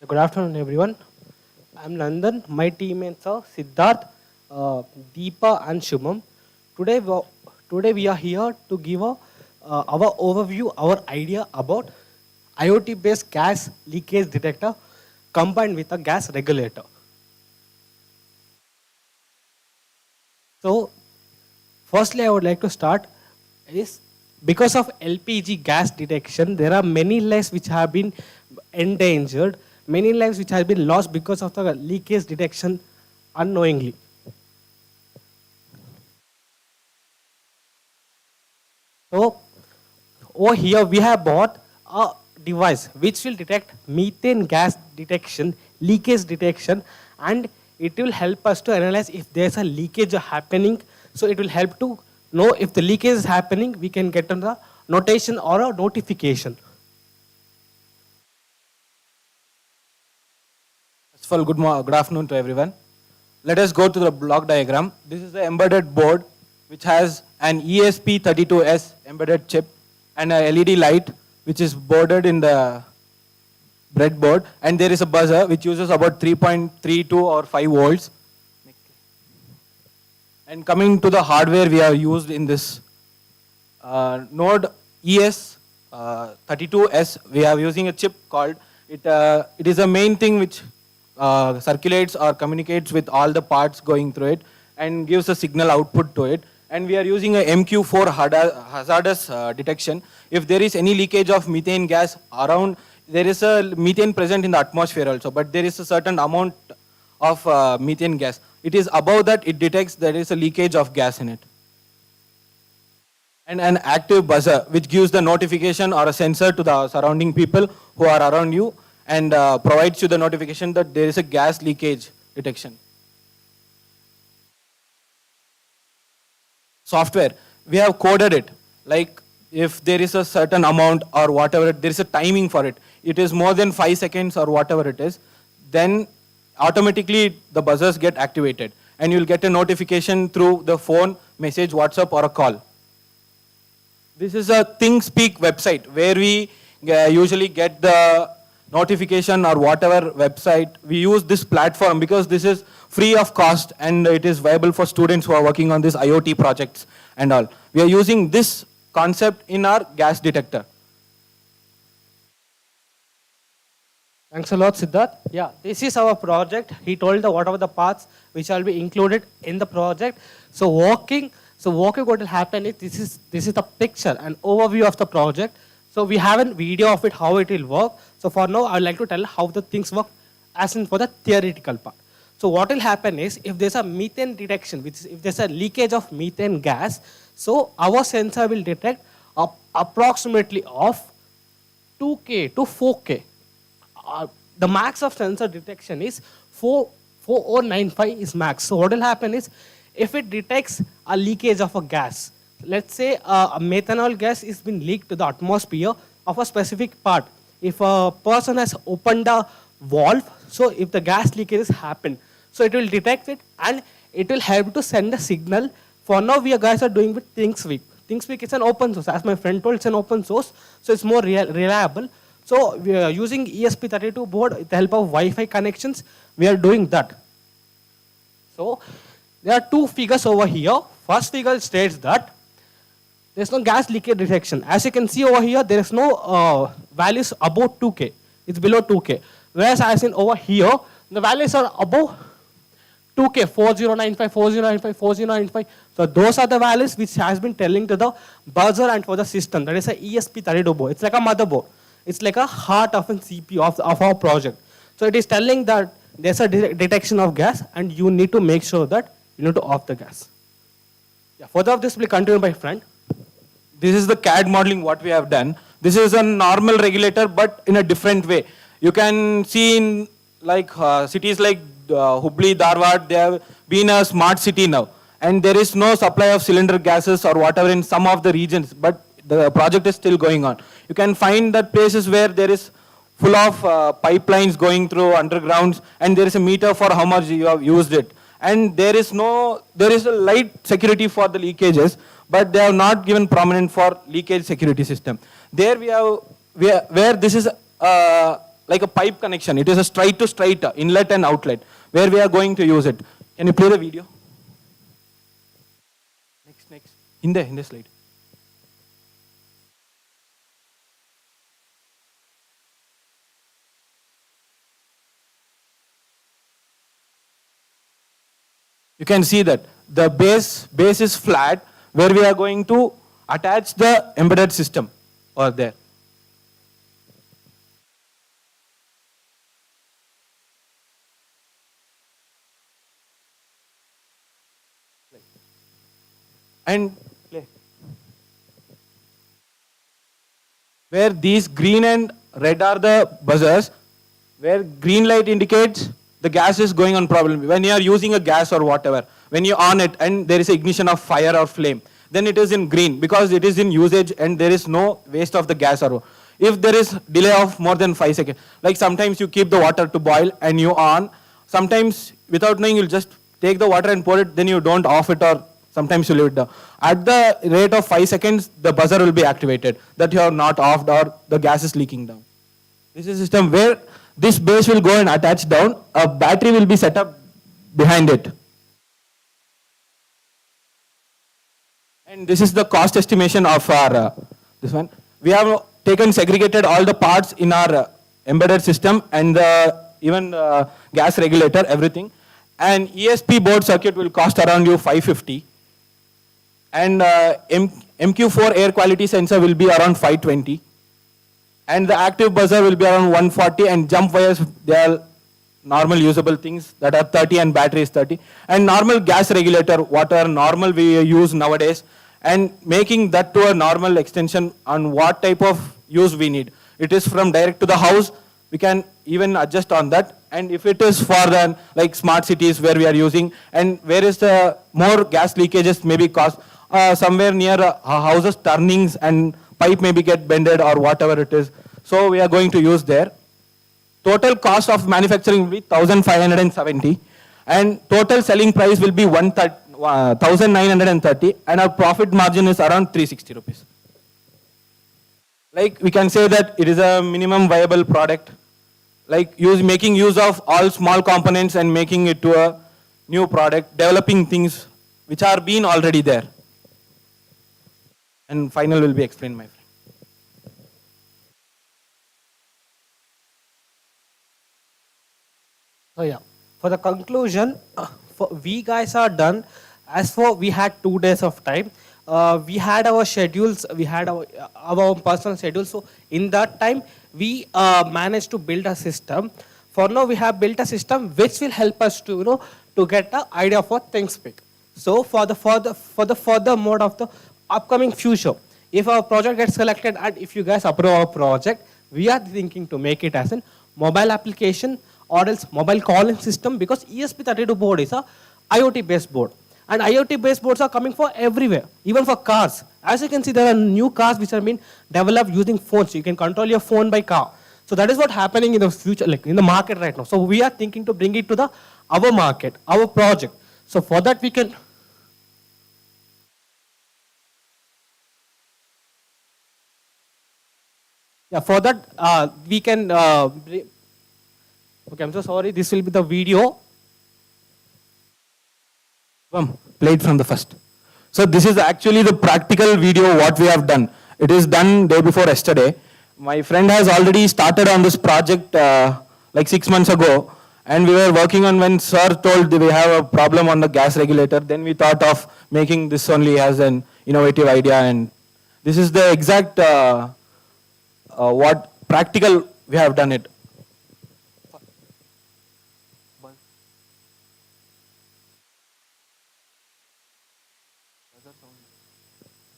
Good afternoon, everyone. I'm Nandan. My teammates are Siddharth, Deepa, and Shumam. Today we are here to give our overview, our idea about IoT-based gas leakage detector combined with a gas regulator. So, firstly, I would like to start is because of LPG gas detection, there are many lives which have been endangered, many lives which have been lost because of the leakage detection unknowingly. So, over here we have bought a device which will detect methane gas detection, leakage detection, and it will help us to analyze if there's a leakage happening. So it will help to know if the leakage is happening, we can get a notation or a notification. First of all, good afternoon to everyone. Let us go to the block diagram. This is the embedded board which has an ESP32S embedded chip and a LED light which is boarded in the breadboard, and there is a buzzer which uses about 3.32 or 5 volts. And coming to the hardware we have used in this node ES32S, we are using a chip called, it is a main thing which circulates or communicates with all the parts going through it and gives a signal output to it. And we are using a MQ4 hazardous detection. If there is any leakage of methane gas around, there is a methane present in the atmosphere also, but there is a certain amount of methane gas. It is above that, it detects there is a leakage of gas in it. And an active buzzer which gives the notification or a sensor to the surrounding people who are around you and provides you the notification that there is a gas leakage detection. Software, we have coded it, like if there is a certain amount or whatever, there is a timing for it. It is more than 5 seconds or whatever it is, then automatically the buzzers get activated and you will get a notification through the phone, message, WhatsApp or a call. This is a ThinkSpeak website where we usually get the notification or whatever website. We use this platform because this is free of cost and it is viable for students who are working on these IoT projects and all. We are using this concept in our gas detector. Thanks a lot, Siddharth. Yeah, this is our project. He told what are the parts which will be included in the project. So walking what will happen is this is the picture, an overview of the project. So we have a video of it, how it will work. So for now, I would like to tell how the things work as in for the theoretical part. So what will happen is if there's a methane detection, which is if there's a leakage of methane gas, so our sensor will detect approximately of 2K to 4K. The max of sensor detection is 4095 is max. So what will happen is if it detects a leakage of a gas, let's say a methanol gas is being leaked to the atmosphere of a specific part. If a person has opened a valve, so if the gas leakage has happened, so it will detect it and it will help to send a signal. For now, we guys are doing with ThinkSpeak. ThinkSpeak is an open source. As my friend told, it's an open source, so it's more reliable. So we are using ESP32 board with the help of Wi-Fi connections. We are doing that. So there are two figures over here. First figure states that there's no gas leakage detection. As you can see over here, there is no values above 2K. It's below 2K. Whereas as in over here, the values are above 2K, 4095, 4095, 4095. So those are the values which has been telling to the buzzer and for the system. That is a ESP32 board. It's like a motherboard. It's like a heart of a CPU of our project. So it is telling that there's a detection of gas and you need to make sure that you need to off the gas. Yeah, further of this will continue by friend. This is the CAD modeling what we have done. This is a normal regulator but in a different way. You can see in like cities like Hubli, Dharwad, they have been a smart city now. And there is no supply of cylinder gases or whatever in some of the regions, but the project is still going on. You can find that places where there is full of pipelines going through undergrounds and there is a meter for how much you have used it. And there is a light security for the leakages, but they have not given prominent for leakage security system. There we have, where this is like a pipe connection. It is a straight to straight inlet and outlet where we are going to use it. Can you play the video? Next. In the slide. You can see that the base is flat where we are going to attach the embedded system over there. And where these green and red are the buzzers, where green light indicates the gas is going on problem. When you are using a gas or whatever, when you on it and there is ignition of fire or flame, then it is in green because it is in usage and there is no waste of the gas or if there is delay of more than 5 seconds, like sometimes you keep the water to boil and you on, sometimes without knowing you'll just take the water and pour it, then you don't off it or sometimes you leave it down. At the rate of 5 seconds, the buzzer will be activated that you are not offed or the gas is leaking down. This is a system where this base will go and attach down, a battery will be set up behind it. And this is the cost estimation of our, this one. We have taken segregated all the parts in our embedded system and even the gas regulator, everything. And ESP board circuit will cost around you 550. And MQ4 air quality sensor will be around 520. And the active buzzer will be around 140 and jump wires, they are normal usable things that are 30 and battery is 30. And normal gas regulator, what are normal we use nowadays, and making that to a normal extension on what type of use we need. It is from direct to the house, we can even adjust on that. And if it is for the like smart cities where we are using, and where is the more gas leakages maybe cause somewhere near houses turnings and pipe maybe get bended or whatever it is. So we are going to use there. Total cost of manufacturing will be 1,570 and total selling price will be 1,930 and our profit margin is around 360 rupees. Like we can say that it is a minimum viable product. Like making use of all small components and making it to a new product, developing things which are being already there. And final will be explained, my friend. So yeah, for the conclusion, we guys are done. As for we had 2 days of time. We had our schedules, we had our own personal schedules. So in that time, we managed to build a system. For now, we have built a system which will help us to to get an idea for ThinkSpeak. So for the further mode of the upcoming future, if our project gets selected and if you guys approve our project, we are thinking to make it as a mobile application or else mobile calling system because ESP32 board is a IoT based board. And IoT based boards are coming for everywhere, even for cars. As you can see, there are new cars which are being developed using phones. You can control your phone by car. So that is what's happening in the future, like in the market right now. So we are thinking to bring it to our market, our project. So for that we can for that we can okay, I'm so sorry, this will be the video. Played from the first. So this is actually the practical video what we have done. It is done day before yesterday. My friend has already started on this project like 6 months ago, and we were working on when sir told we have a problem on the gas regulator. Then we thought of making this only as an innovative idea, and this is the exact what practical we have done it.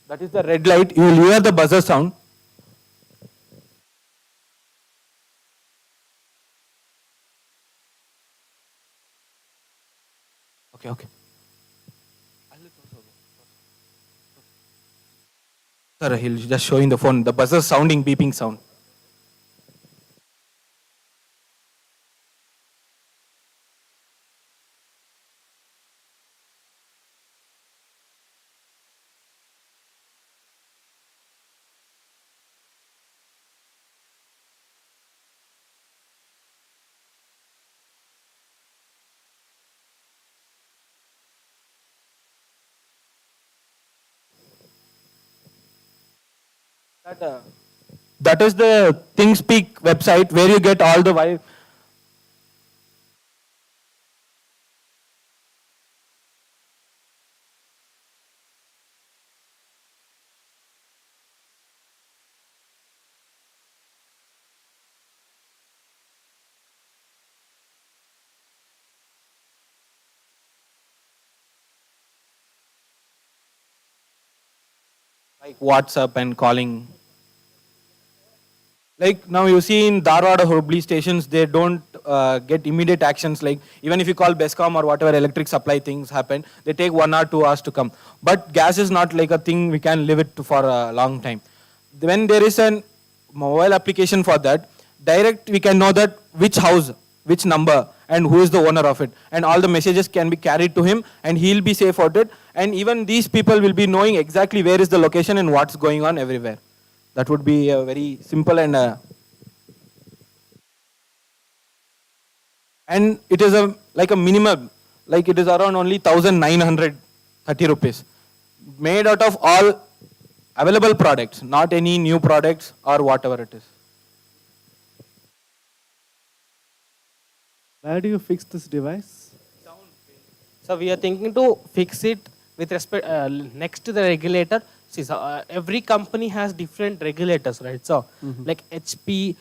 That is the red light. You will hear the buzzer sound. Okay. Sir, he'll just show in the phone the buzzer sounding, beeping sound. That is the ThinkSpeak website where you get all the like WhatsApp and calling. Like now you see in Dharwad or Hubli stations, they don't get immediate actions. Like even if you call Bescom or whatever electric supply things happen, they take 1 or 2 hours to come. But gas is not like a thing we can live it for a long time. When there is a mobile application for that, direct we can know that which house, which number, and who is the owner of it. And all the messages can be carried to him, and he'll be safe out it. And even these people will be knowing exactly where is the location and what's going on everywhere. That would be a very simple and it is like a minimum, like it is around only 1,930 rupees, made out of all available products, not any new products or whatever it is. Where do you fix this device? So we are thinking to fix it with respect next to the regulator. See, so, every company has different regulators, right? So like HP,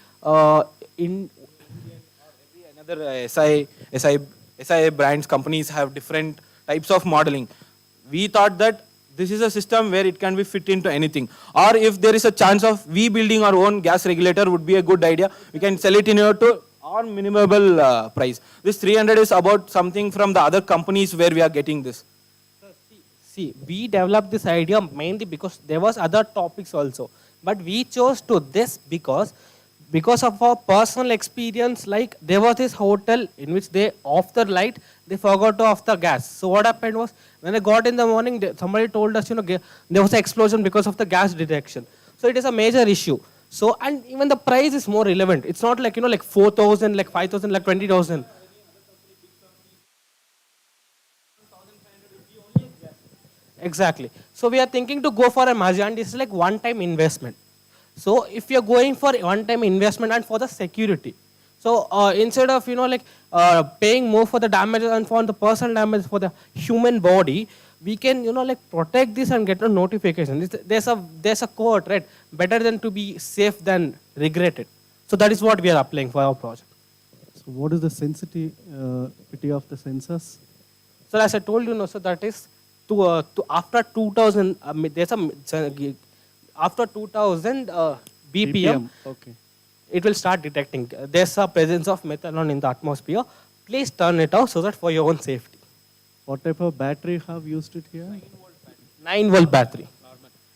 in Another SI brands companies have different types of modeling. We thought that this is a system where it can be fit into anything. Or if there is a chance of we building our own gas regulator would be a good idea. We can sell it in to on minimal price. This 300 is about something from the other companies where we are getting this. See, we developed this idea mainly because there was other topics also. But we chose to this because of our personal experience, like there was this hotel in which they off the light, they forgot to off the gas. So what happened was, when I got in the morning, somebody told us, there was an explosion because of the gas detection. So it is a major issue. So, and even the price is more relevant. It's not like, like 4,000, like 5,000, like 20,000. Exactly. So we are thinking to go for a merger, and this is like one-time investment. So if you're going for one-time investment and for the security, so instead of paying more for the damages and for the personal damage for the human body, we can protect this and get a notification. There's a quote, right? Better than to be safe than regretted. So that is what we are applying for our project. So what is the sensitivity of the sensors? So as I told you, so that is to after 2000, after 2000 BPM, okay. It will start detecting. There's a presence of methanol in the atmosphere. Please turn it off so that for your own safety. What type of battery have used it here? 9-volt battery.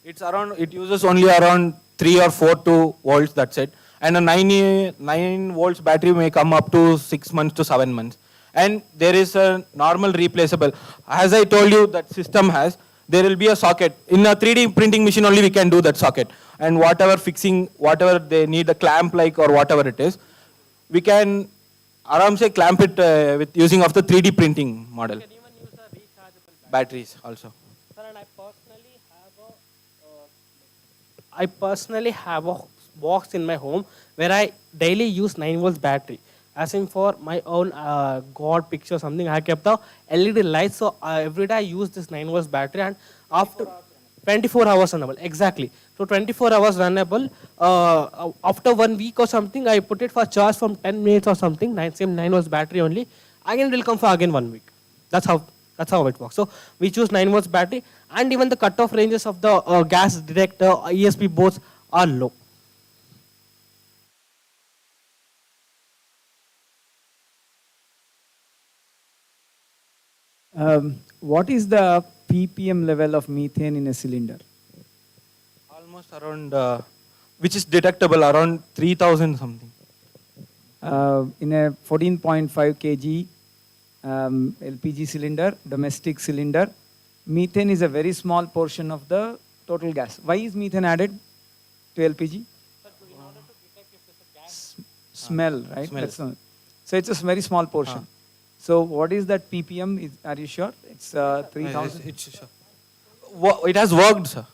It uses only around 3 or 4 volts, that's it. And a 9 volts battery may come up to 6 months to 7 months. And there is a normal replaceable. As I told you, that system has, there will be a socket. In a 3D printing machine only we can do that socket. And whatever fixing, whatever they need a clamp like or whatever it is, we can aram se clamp it with using of the 3D printing model. You can even use a rechargeable Batteries also. Sir, and I I personally have a box in my home where I daily use 9 volts battery. As in for my own God picture something, I kept the LED lights. So every day I use this 9 volts battery, and after 24 hours runnable. Exactly. So 24 hours runnable. After 1 week or something, I put it for charge from 10 minutes or something. Same 9 volts battery only. Again, it will come for again 1 week. That's how it works. So we choose 9 volts battery, and even the cutoff ranges of the gas detector ESP boards are low. What is the ppm level of methane in a cylinder? Almost around, which is detectable around 3000 something. In a 14.5 kg LPG cylinder, domestic cylinder, methane is a very small portion of the total gas. Why is methane added to LPG? Smell, right? Smell. That's not, so it's a very small portion. So what is that ppm? Are you sure? It's 3000? It has worked, sir.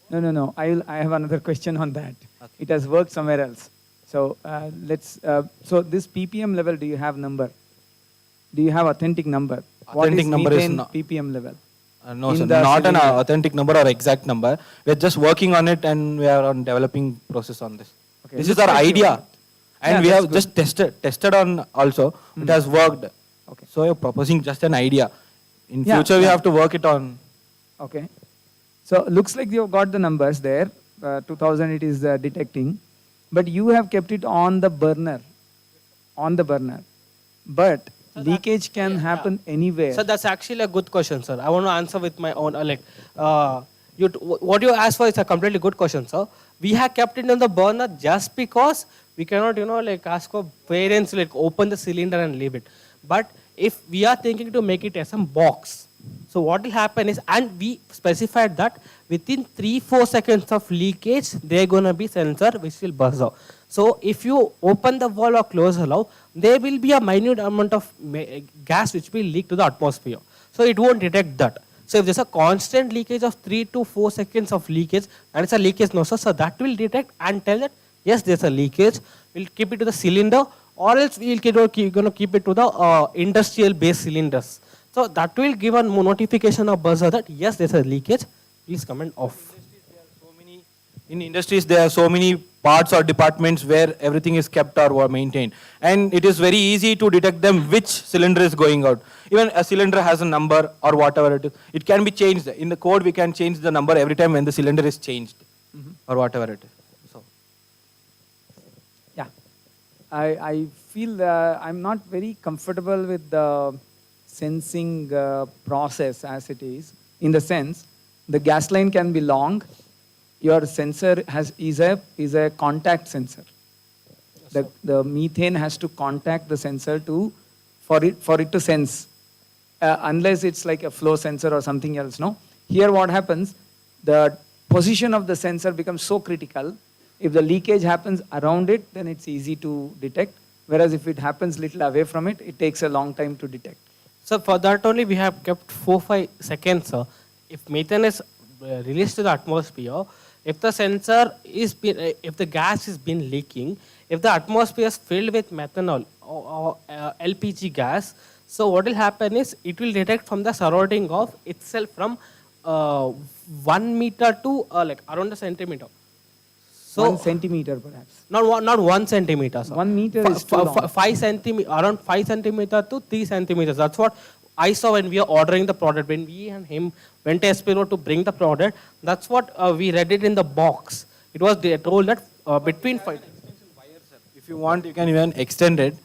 No. I have another question on that. It has worked somewhere else. So so this ppm level, do you have number? Do you have authentic number? Authentic number is methane not- ppm level? No, In sir, the not an cylinder. authentic number or exact number. We're just working on it, and we are on developing process on this. Okay, This looks is our like you- idea, and Yeah, we that's have good. just tested on also. It has worked. Okay. So you're proposing just an idea. In Yeah, future, we yeah. have to work it on. Okay. So looks like you've got the numbers there. 2000 it is detecting, but you have kept it on the burner. But leakage can happen anywhere. So that's actually a good question, sir. I want to answer with my own what you asked for is a completely good question, sir. We have kept it on the burner just because we cannot, ask for parents open the cylinder and leave it. But if we are thinking to make it as a box, so what will happen is, and we specified that within 3-4 seconds of leakage, there gonna be sensor which will buzz out. So if you open the valve or close the valve, there will be a minute amount of gas which will leak to the atmosphere. So it won't detect that. So if there's a constant leakage of 3 to 4 seconds of leakage, and it's a leakage nozzle, so that will detect and tell that yes, there's a leakage. We'll keep it to the cylinder, or else we'll gonna keep it to the industrial based cylinders. So that will give a notification or buzzer that yes, there's a leakage. Please come and off. In industries, there are so many parts or departments where everything is kept or maintained. And it is very easy to detect them which cylinder is going out. Even a cylinder has a number or whatever it is. It can be changed. In the code, we can change the number every time when the cylinder is changed or whatever it is. So, Yeah. I feel I'm not very comfortable with the sensing process as it is, in the sense the gas line can be long. Your sensor is a contact sensor. The methane has to contact the sensor for it to sense, unless it's like a flow sensor or something else. No, here what happens, the position of the sensor becomes so critical. If the leakage happens around it, then it's easy to detect. Whereas if it happens little away from it, it takes a long time to detect. So for that only we have kept 4-5 seconds, sir. If methane is released to the atmosphere, if the sensor if the gas is been leaking, if the atmosphere is filled with methanol or LPG gas, so what will happen is it will detect from the surrounding of itself from 1 meter to around a centimeter. So 1 centimeter perhaps. not 1 centimeter, sir. 1 meter is too long. 5 centimeter, around 5 centimeter to 3 centimeters. That's what I saw when we are ordering the product. When we and him went to Espero to bring the product, that's what we read it in the box. It was told that between 5. if you want, you can even extend it.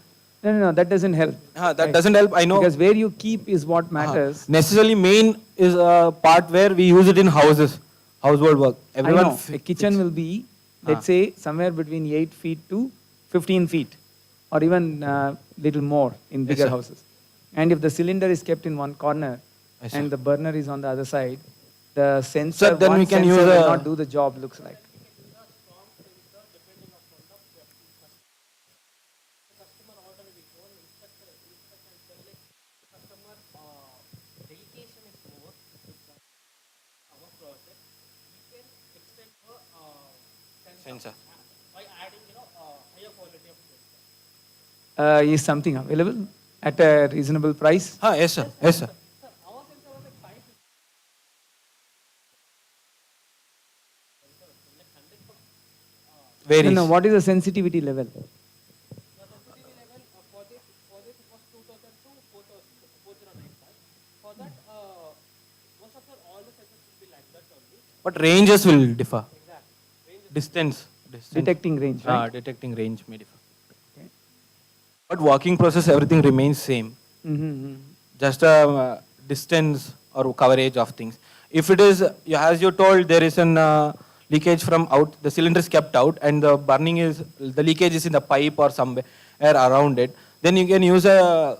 No, that doesn't help. That doesn't help, I know. Because where you keep is what matters. Necessarily, main is a part where we use it in houses, household work. I know, a kitchen will be, let's say, somewhere between 8 feet to 15 feet, or even little more in bigger sir. houses. And if the cylinder is kept in one corner Yes, sir. and the burner is on the other side, the sensor, then one we can sensor use will a- not do the job, looks like. Sensor. Is something available at a reasonable price? Yes, sir. Yes, sir. Varies. No, what is the sensitivity level? But ranges will differ. Distance. Detecting range, right? Detecting range may differ. But working process, everything remains same. Mm-hmm. Just a distance or coverage of things. If it is, as you told, there is an leakage from out, the cylinder is kept out and the burning is, the leakage is in the pipe or somewhere around it, then you can use a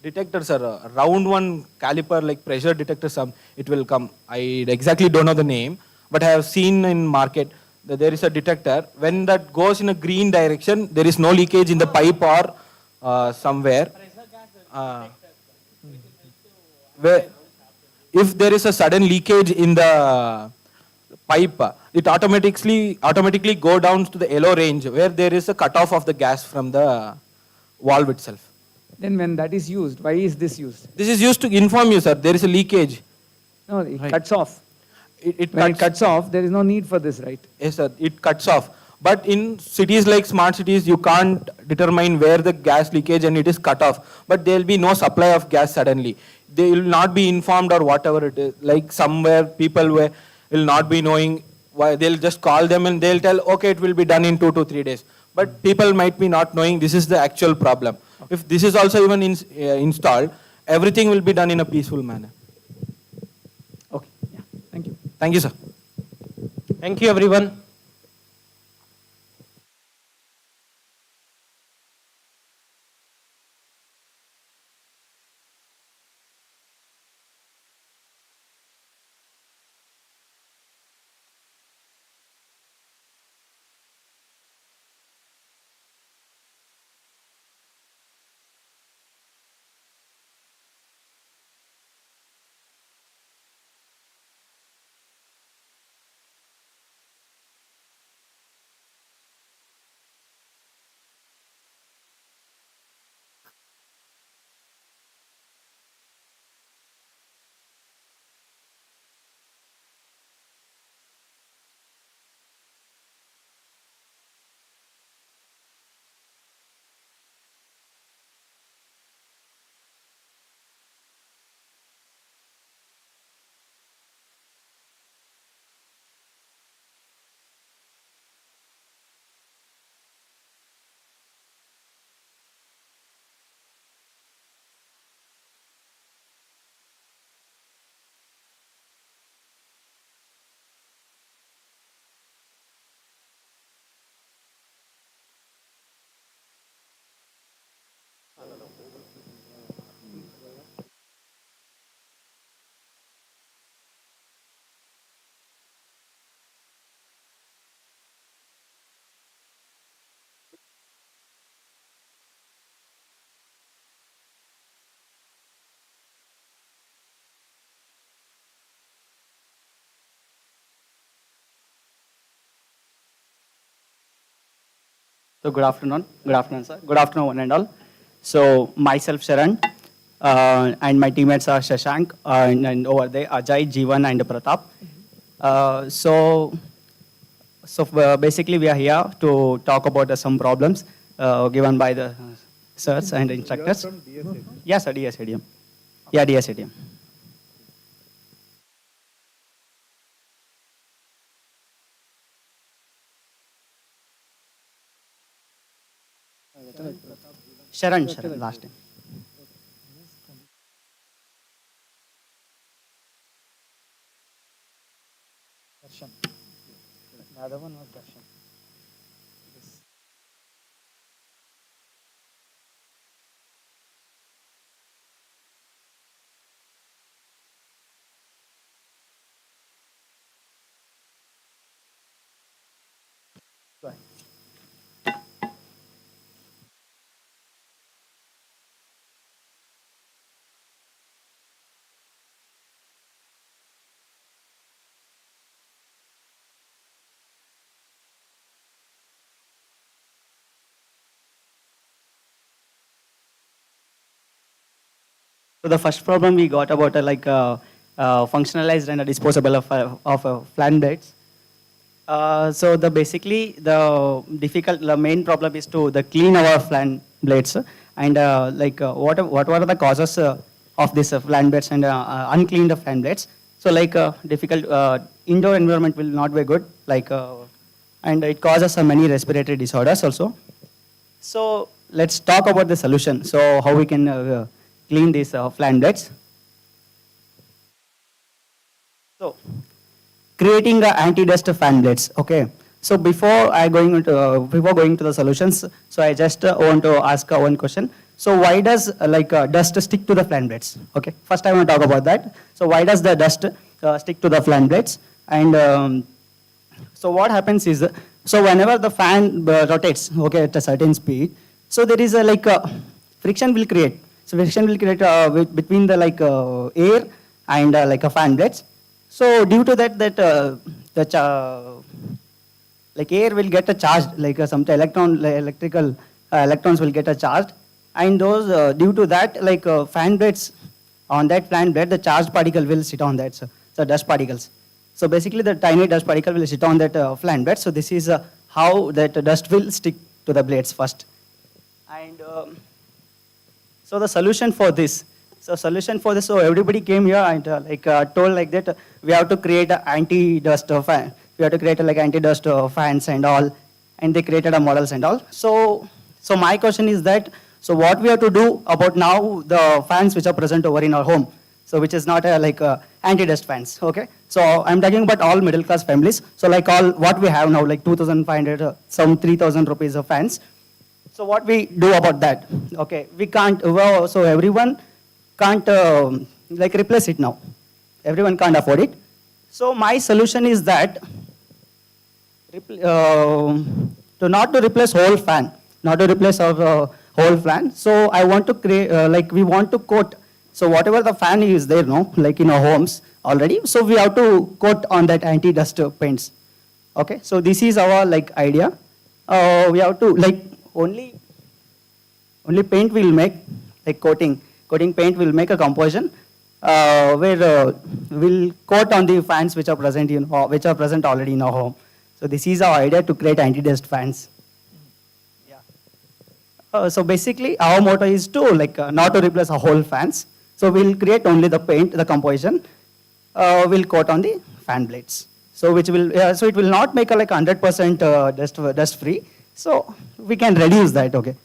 detector, sir, a round one caliper like pressure detector, it will come. I exactly don't know the name, but I have seen in market that there is a detector. When that goes in a green direction, there is no leakage in the pipe or somewhere. Where if there is a sudden leakage in the pipe, it automatically go down to the yellow range where there is a cutoff of the gas from the valve itself. Then when that is used, why is this used? This is used to inform you, sir, there is a leakage. No, it Right. cuts off. It When it cuts off, there is no need for this, right? Yes, sir, it cuts off. But in cities like smart cities, you can't determine where the gas leakage and it is cut off. But there will be no supply of gas suddenly. They will not be informed or whatever it is. Like somewhere people will not be knowing why, they'll just call them and they'll tell, okay, it will be done in 2 to 3 days. But people might be not knowing this is the actual problem. If this is also even installed, everything will be done in a peaceful manner. Okay, yeah, thank you. Thank you, sir. Thank you, everyone. So good afternoon, sir. Good afternoon, one and all. So myself, Sharan, and my teammates are Shashank, and over there, Ajay, Jeevan, and Pratap. Basically, we are here to talk about some problems given by the sirs and instructors. Yes, sir, DSADM. Yeah, DSADM. Sharan, last time. The other one was Darshan. So the first problem we got about functionalized and disposable of flan blades. So the basically the main problem is to the clean our flan blades and what were the causes of this flan blades and uncleaned flan blades. So difficult indoor environment will not be good and it causes many respiratory disorders also. So let's talk about the solution. So how we can clean these flan blades. So creating anti-dust fan blades. Okay. So before going to the solutions, so I just want to ask one question. So why does dust stick to the fan blades? Okay. First I want to talk about that. So why does the dust stick to the fan blades? And so what happens is, so whenever the fan rotates, okay, at a certain speed, so there is a friction will create. So friction will create between the air and a fan blades. So due to that, air will get a charge, some electrical electrons will get a charge, and those due to that, fan blades on that fan blade, the charged particle will sit on that, so dust particles. So basically, the tiny dust particle will sit on that fan blade. So this is how that dust will stick to the blades first. And so the solution for this. So everybody came here and told that we have to create an anti-dust fan. We have to create anti-dust fans and all, and they created a models and all. So my question is that, so what we have to do about now the fans which are present over in our home, so which is not anti-dust fans, okay? So I'm talking about all middle class families. So all what we have now, 2,500, some 3,000 rupees of fans. So what we do about that? Okay, we can't, so everyone can't replace it now. Everyone can't afford it. So my solution is that not to replace whole fan, not to replace our whole fan. So I want to create, we want to coat. So whatever the fan is there, no, in our homes already. So we have to coat on that anti-dust paints. Okay, so this is our idea. We have to only paint will make coating paint will make a composition where we'll coat on the fans which are present already in our home. So this is our idea to create anti-dust fans. Yeah. So basically our motto is to not to replace our whole fans. So we'll create only the paint, the composition. We'll coat on the fan blades. So which will so it will not make a 100% dust free. So we can reduce that. Okay.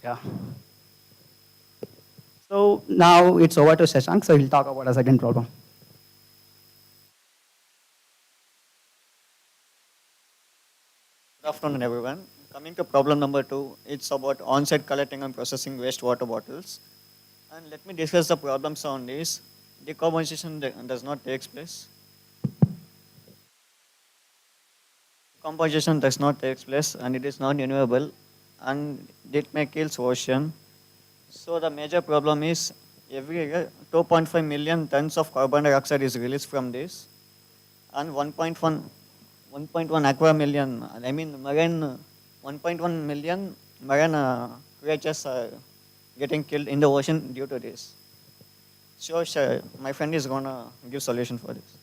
Yeah. So now it's over to Shashank, so he'll talk about a second problem. Good afternoon, everyone. Coming to problem number 2, it's about on-site collecting and processing wastewater bottles. And let me discuss the problems on this. Decarbonization does not take place. Decomposition does not take place, and it is not renewable, and it may kill ocean. So the major problem is every year 2.5 million tons of carbon dioxide is released from this, and 1.1 aqua million, I mean marine, 1.1 million marine creatures are getting killed in the ocean due to this. Sure, my friend is gonna give solution for this.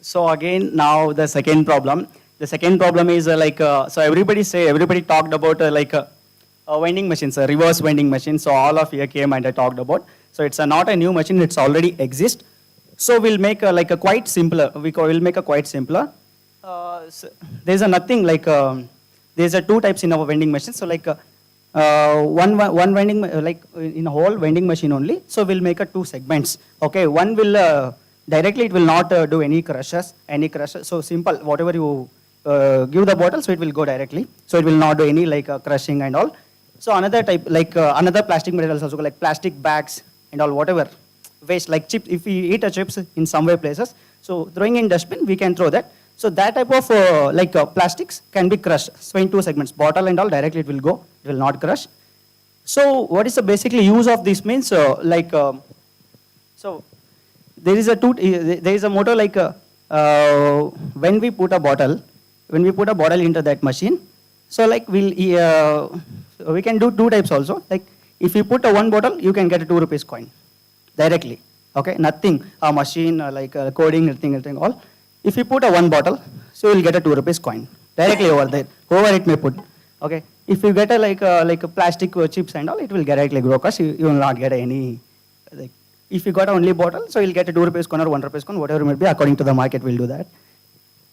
So again, now the second problem. The second problem is so everybody talked about vending machines, a reverse vending machine. So all of you came and I talked about. So it's not a new machine, it's already exist. So we'll make a quite simpler. We'll make a quite simpler. So there's a nothing there's a two types in our vending machine. So one vending in a whole vending machine only. So we'll make a two segments. Okay, one will directly it will not do any crushes. So simple, whatever you give the bottle, so it will go directly. So it will not do any crushing and all. So another type, another plastic materials also, like plastic bags and all, whatever waste, like chips. If we eat a chips in some way places, so throwing in dustbin, we can throw that. So that type of plastics can be crushed. So in two segments, bottle and all, directly it will go. It will not crush. So what is the basically use of this means? So there is a motor when we put a bottle, when we put a bottle into that machine, so like we can do two types also. Like if you put a one bottle, you can get a 2 rupees coin directly. Okay, nothing, a machine, coding, nothing, all. If you put a one bottle, so you'll get a 2 rupees coin directly over there, whoever it may put. Okay, if you get a plastic chips and all, it will directly grow because you will not get any, like, if you got only bottle, so you'll get a 2 rupees coin or 1 rupees coin, whatever it may be, according to the market, we'll do that.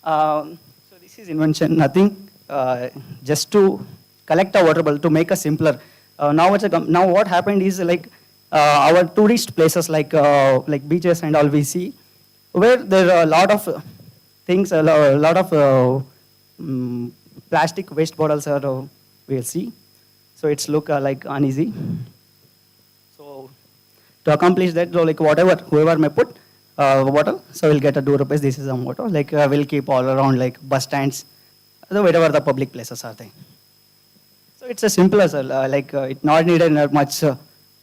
So this is invention, nothing, just to collect a water bottle, to make a simpler. Now what happened is our tourist places like beaches and all we see, where there are a lot of things, a lot of plastic waste bottles are we'll see. So it's look like uneasy. So to accomplish that, so like whoever may put bottle, so we'll get a 2 rupees. This is a motto. Like we'll keep all around like bus stands, so whatever the public places are there. So it's a simpler, it not needed much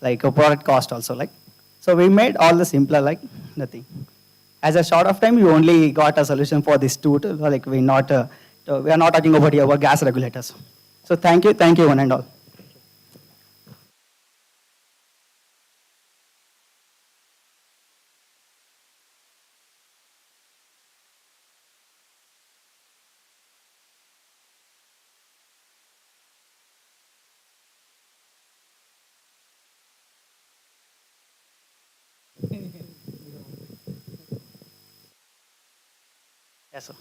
like a product cost also like. So we made all the simpler like nothing. As a short of time, you only got a solution for this two. Like we are not talking about our gas regulators. So thank you one and all. Yes, sir.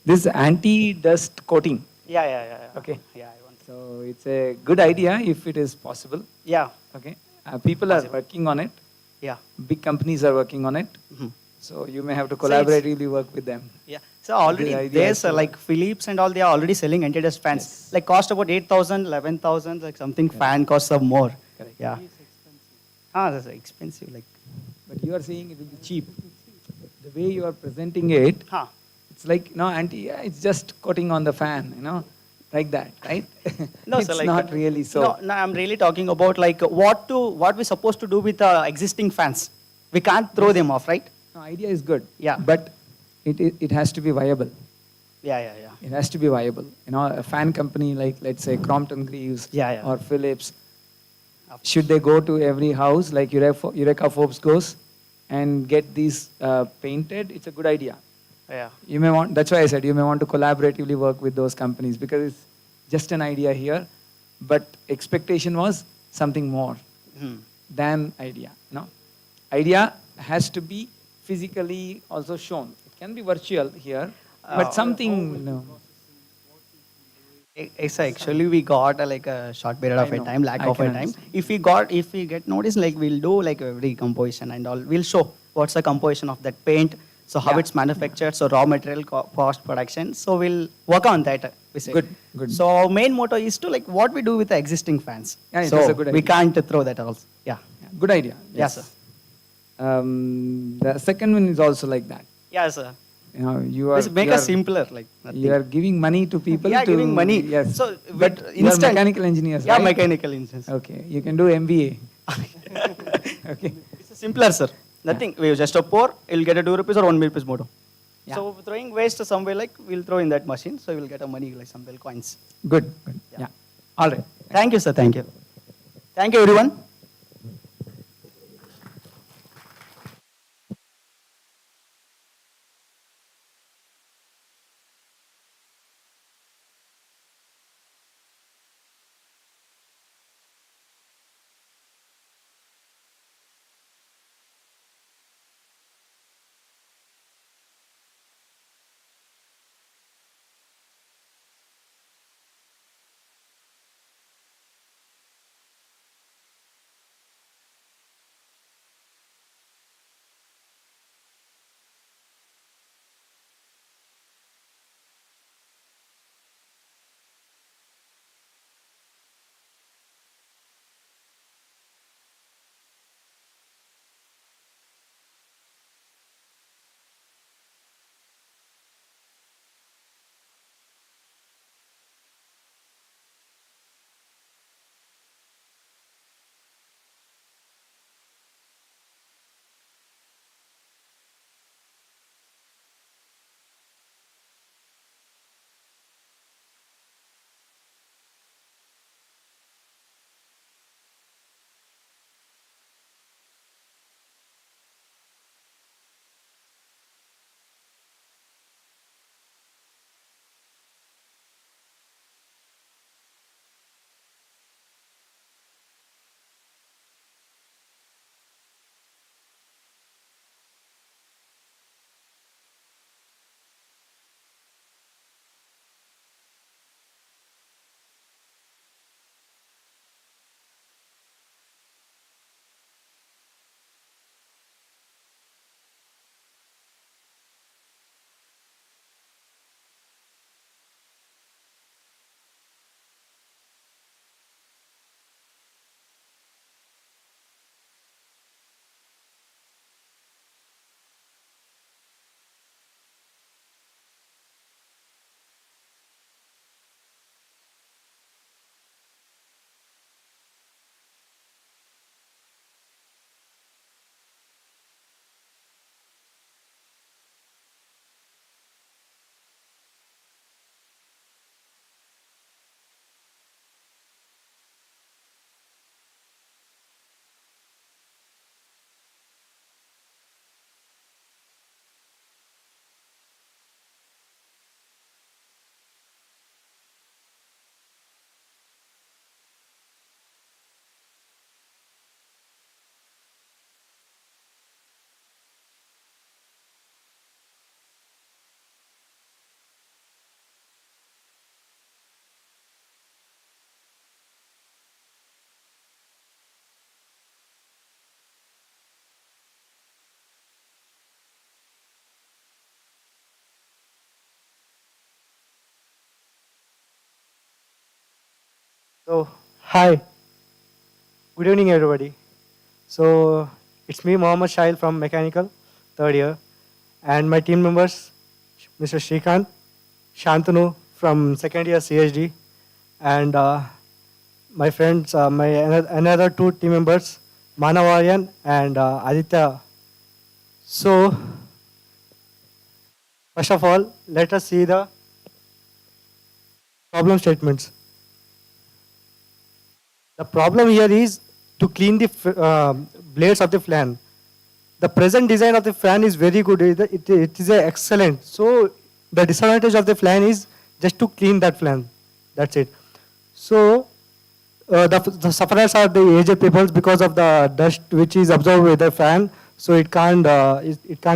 This anti-dust coating. Yeah. Okay. Yeah, I want. So it's a good idea if it is possible. Yeah. Okay. People are working on it. Yeah. Big companies are working on it. Mhm. So you may have to So it's- collaboratively work with them. Yeah. So already The idea there's is to- like Philips and all, they are already selling anti-dust fans. Yes. Like cost about 8,000, 11,000, like something fan costs some more. Correct. Yeah. That's expensive. Like. But you are saying it will be cheap. The way you are presenting it, Huh. it's like it's just coating on the fan, like that, right? No, it's sir, like, not really so. No, I'm really talking about like what we're supposed to do with existing fans. We can't throw them off, right? No, idea is good. Yeah. But it has to be viable. Yeah. It has to be viable. A fan company like, let's say, Crompton Greaves Yeah. or Philips, should they go to every house like Eureka Forbes goes and get these painted? It's a good idea. Yeah. That's why I said you may want to collaboratively work with those companies because it's just an idea here, but expectation was something more than idea. Idea has to be physically also shown. It can be virtual here, but something. It's actually we got like a short period of I a know. time, lack I of a can time. understand. If we get noticed, like we'll do like every composition and all. We'll show what's the composition of that paint, so how Yeah. it's manufactured, so raw material cost production. So we'll work on that. We say. Good. So main motto is to like what we do with the existing fans. Yeah, so that's a good we idea. can't throw that also. Yeah. Good idea. Yes, sir. The second one is also like that. Yeah, sir. You are. Let's make you it are- simpler, like nothing. You are giving money to people. Yeah, to, giving money. Yes. So but with you are instant- mechanical engineers. Yeah, right? mechanical engineers. Okay, you can do MBA. Okay. It's simpler, sir. Nothing. We just a pour, you'll get a 2 rupees or 1 rupees motto. Yeah. So throwing waste somewhere, like we'll throw in that machine, so we'll get a money like some bill coins. Good. Yeah. All right. Thank you, sir. Thank you. Thank you, everyone. So, hi. Good evening, everybody. So, it's me, Mohammad Shail from Mechanical, third year, and my team members, Mr. Shrikant, Shantanu from second year CHD, and my friends, another two team members, Manavaryan and Aditya. So, first of all, let us see the problem statements. The problem here is to clean the blades of the fan. The present design of the fan is very good. It is excellent. So the disadvantage of the fan is just to clean that fan. That's it. So the sufferers are the aged people because of the dust which is absorbed with the fan. So it can't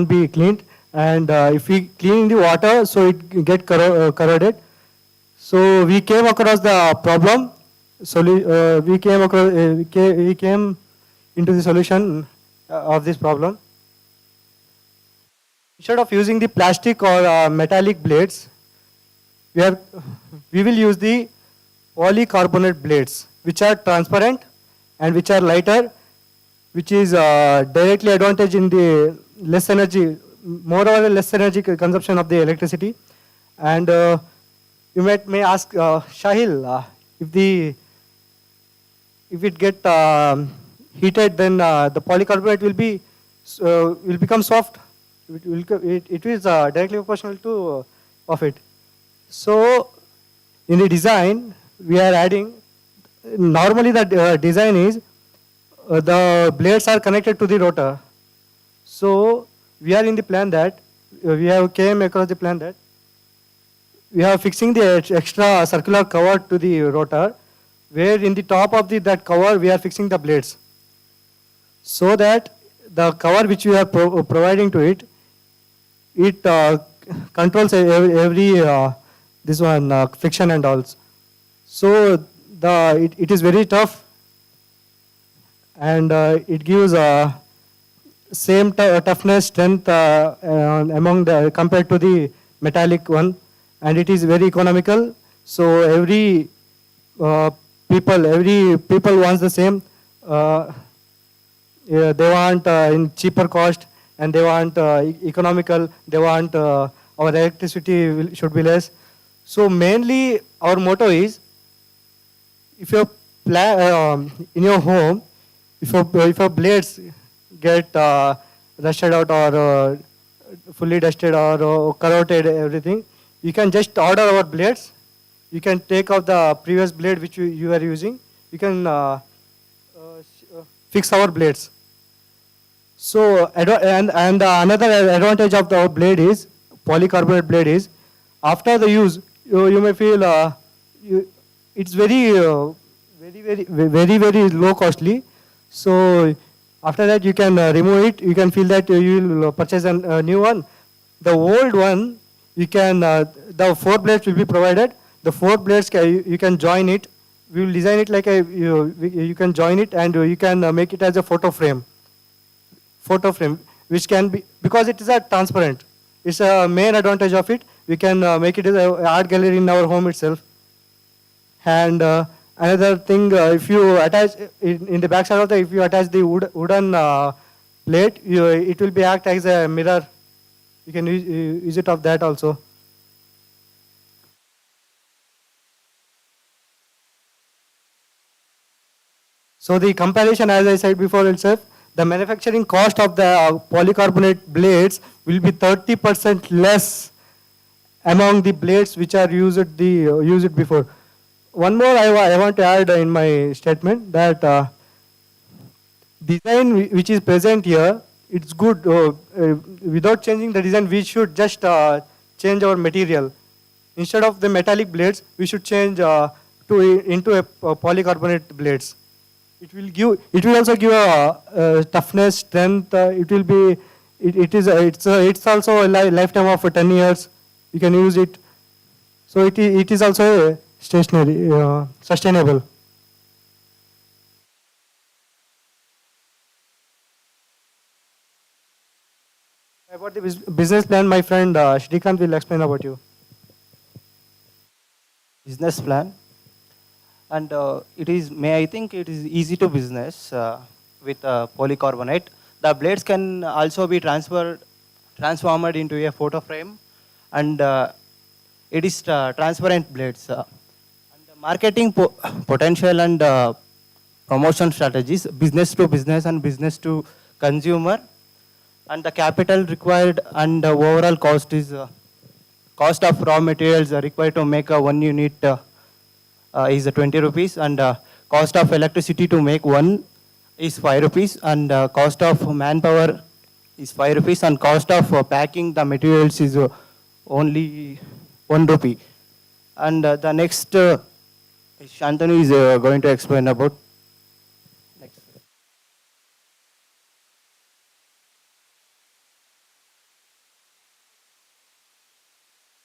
be cleaned. And if we clean the water, so it get corroded. So we came across the problem. We came into the solution of this problem. Instead of using the plastic or metallic blades, we will use the polycarbonate blades, which are transparent and which are lighter, which is directly advantage in the less energy, moreover less energy consumption of the electricity. And you may ask Shahil, if it get heated, then the polycarbonate will become soft. It is directly proportional to of it. So in the design, we are adding. Normally, the design is the blades are connected to the rotor. So we are in the plan that came across the plan that we are fixing the extra circular cover to the rotor, where in the top of that cover we are fixing the blades, so that the cover which we are providing to it controls every this one friction and all. So it is very tough, and it gives same toughness, strength among the compared to the metallic one, and it is very economical. So every people wants the same. They want in cheaper cost, and they want economical. They want our electricity should be less. So mainly our motto is, if you in your home, if your blades get rusted out or fully dusted or corroded, everything, you can just order our blades. You can take out the previous blade which you are using. You can fix our blades. So and another advantage of our blade is polycarbonate blade is, after the use you may feel it's very low costly. So after that you can remove it. You can feel that you will purchase a new one. The old one, you can the 4 blades will be provided. The 4 blades you can join it. We will design it like you can join it, and you can make it as a photo frame, which can be, because it is a transparent. It's a main advantage of it. We can make it as an art gallery in our home itself. And another thing, if you attach in the back side of if you attach the wooden plate, it will be act as a mirror. You can use it of that also. So the comparison, as I said before itself, the manufacturing cost of the polycarbonate blades will be 30% less among the blades which are used before. One more I want to add in my statement, that design which is present here, it's good. Without changing the design, we should just change our material. Instead of the metallic blades, we should change into a polycarbonate blades. It will also give a toughness, strength. It's also a lifetime of 10 years. You can use it. So it is also sustainable. About the business plan, my friend Shrikant will explain about you. Business plan. and I think it is easy to business with polycarbonate. The blades can also be transformed into a photo frame, and it is transparent blades. And the marketing potential and promotion strategies, business to business and business to consumer, and the capital required and the overall cost is cost of raw materials required to make a 1 unit is 20 rupees, and cost of electricity to make one is 5 rupees, and cost of manpower is 5 rupees, and cost of packing the materials is only 1 rupee. And the next Shantanu is going to explain about. Next.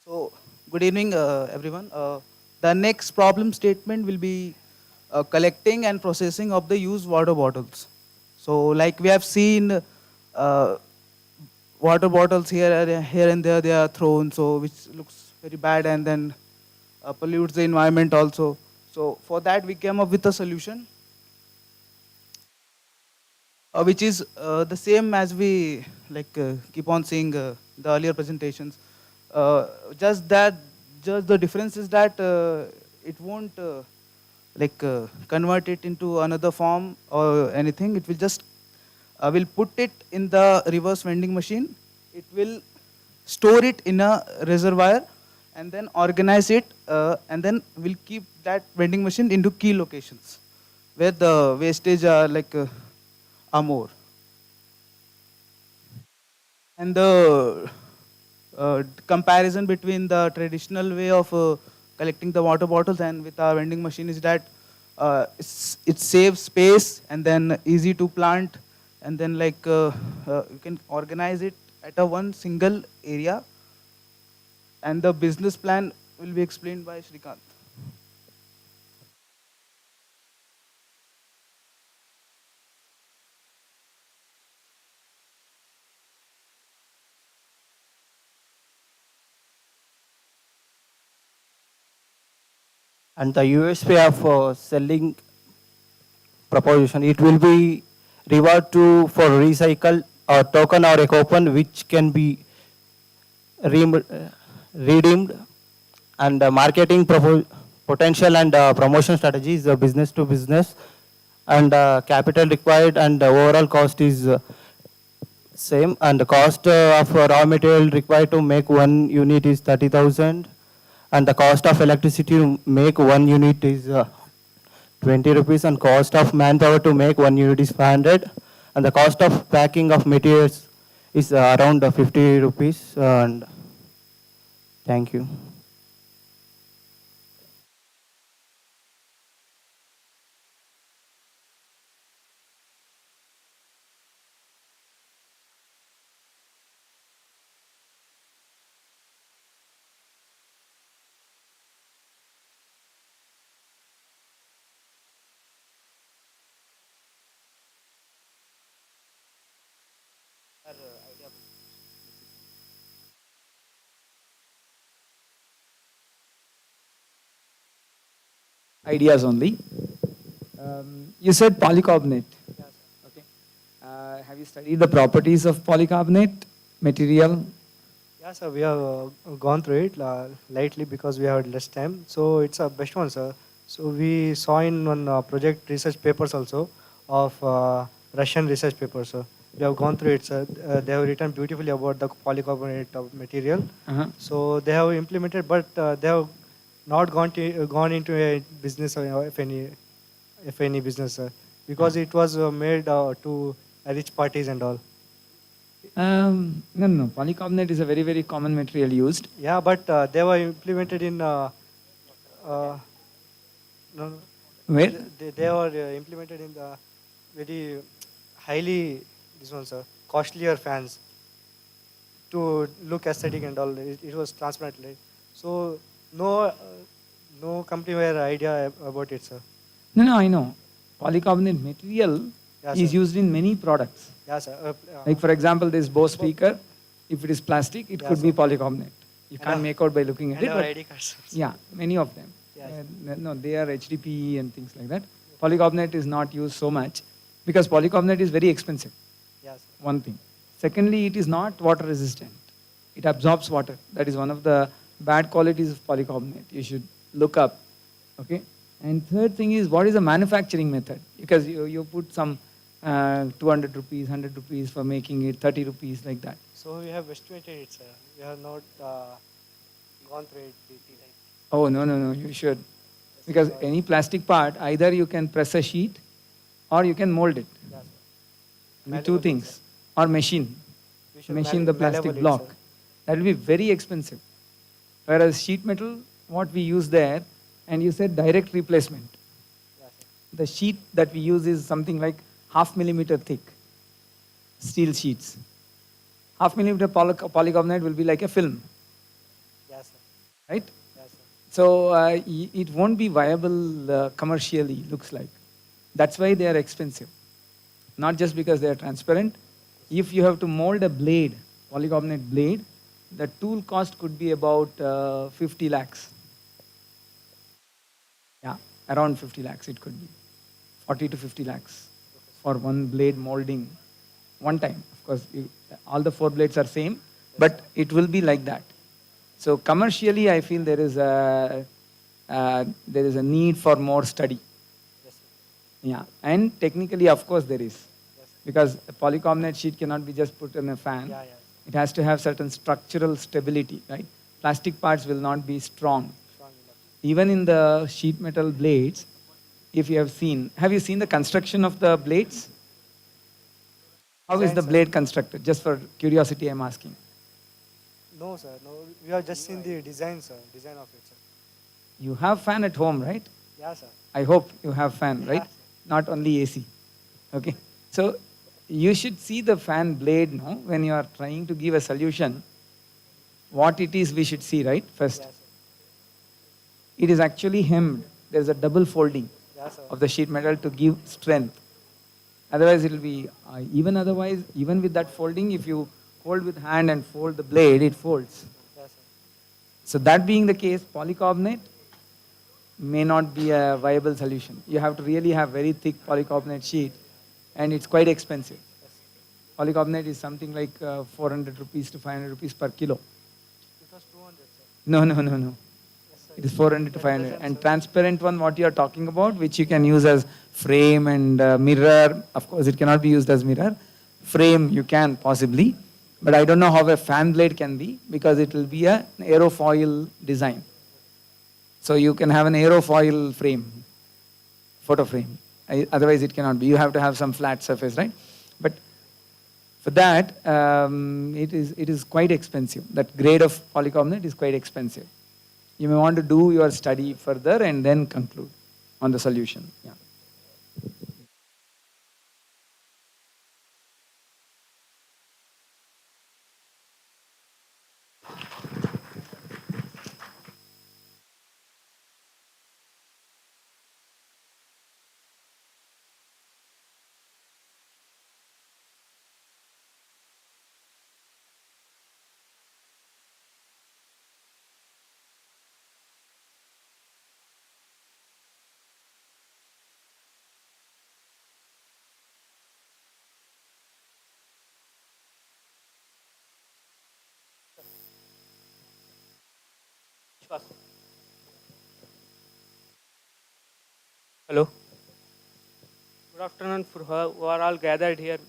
So, good evening, everyone. The next problem statement will be collecting and processing of the used water bottles. So, like we have seen, water bottles here and there they are thrown, so which looks very bad and then pollutes the environment also. So, for that we came up with a solution, which is the same as we keep on seeing the earlier presentations. Just the difference is that it won't convert it into another form or anything. It will just will put it in the reverse vending machine. It will store it in a reservoir and then organize it, and then we'll keep that vending machine into key locations where the wastage are more. And the comparison between the traditional way of collecting the water bottles and with our vending machine is that it saves space and then easy to plant, and then you can organize it at a one single area, and the business plan will be explained by Shrikant. And the USP of selling proposition, it will be reward to for recycle or token or a coupon which can be redeemed, and marketing potential and promotion strategies, business to business, and capital required and overall cost is same, and the cost of raw material required to make 1 unit is 30,000, and the cost of electricity to make 1 unit is 20 rupees, and cost of manpower to make 1 unit is 500, and the cost of packing of materials is around 50 rupees. And thank you. Ideas only. You said polycarbonate. Yes. Okay. Have you studied the properties of polycarbonate material? Yeah, sir, we have gone through it lightly because we had less time. So it's a best one, sir. So we saw in one project research papers also of Russian research papers, sir. We have gone through it, sir. They have written beautifully about the polycarbonate material. So they have implemented, but they have not gone into a business or if any business, sir, because it was made to rich parties and all. No. Polycarbonate is a very, very common material used. Yeah, but they were implemented in Where? They were implemented in the very highly costlier fans to look aesthetic and all. It was transparent, right? So no company were idea about it, sir. No, I know. Polycarbonate material is used in many products. Yeah, sir. Like for example, this Bose speaker, if it is plastic, it could be polycarbonate. You can't make out by looking at it. ID cards. Yeah, many of them. No, they are HDPE and things like that. Polycarbonate is not used so much because polycarbonate is very expensive. Yes. One thing. Secondly, it is not water resistant. It absorbs water. That is one of the bad qualities of polycarbonate. You should look up. Okay. And third thing is, what is the manufacturing method? Because you put some 200 rupees, 100 rupees for making it, 30 rupees like that. So we have estimated it, sir. We have not gone through it deeply. Like. Oh, no, you should. Because any plastic part, either you can press a sheet or you can mold it. Yes, sir. Only two things. Or machine. We should Machine the plastic malleable it, block. sir. That will be very expensive. Whereas sheet metal, what we use there, and you said direct replacement. Yes, sir. The sheet that we use is something like 0.5 millimeter thick steel sheets. 0.5 millimeter polycarbonate will be like a film, Yes, sir. right? Yes, sir. So it won't be viable commercially, looks like. That's why they are expensive. Not just because they are transparent. If you have to mold a blade, polycarbonate blade, the tool cost could be about 50 lakhs. Yeah, around 50 lakhs it could be. 40 to 50 lakhs for one blade molding one time. Of course, all the 4 blades are same, but it will be like that. So commercially, I feel there is a need for more study. Yeah, and technically, of course, there is. Because a polycarbonate sheet cannot be just put in a fan. Yeah, yeah. It has to have certain structural stability, right? Plastic parts will not be strong. Strong enough. Even in the sheet metal blades, if you have you seen the construction of the blades? How is the blade constructed? Just for curiosity, I'm asking. No, sir. No, we have just seen the design, sir. Design of it, sir. You have fan at home, right? Yeah, sir. I hope you have fan, right? Not only AC. Okay. So you should see the fan blade, no? When you are trying to give a solution, what it is we should see, right? First. Yes, sir. It is actually hemmed. There is a double folding Yes, sir. of the sheet metal to give strength. Otherwise, it will be, even with that folding, if you hold with hand and fold the blade, it folds. Yes, sir. So that being the case, polycarbonate may not be a viable solution. You have to really have very thick polycarbonate sheet, and it's quite expensive. Polycarbonate is something like 400 rupees to 500 rupees per kilo. It was 200, sir. No. It is 400 to 500. And transparent one, what you are talking about, which you can use as frame and mirror. Of course, it cannot be used as mirror. Frame, you can possibly. But I don't know how a fan blade can be, because it will be an aerofoil design. So you can have an aerofoil frame, photo frame. Otherwise, it cannot be. You have to have some flat surface, right? But for that, it is quite expensive. That grade of polycarbonate is quite expensive. You may want to do your study further and then conclude on the solution. Yeah. Hello. Good afternoon for who are all gathered here.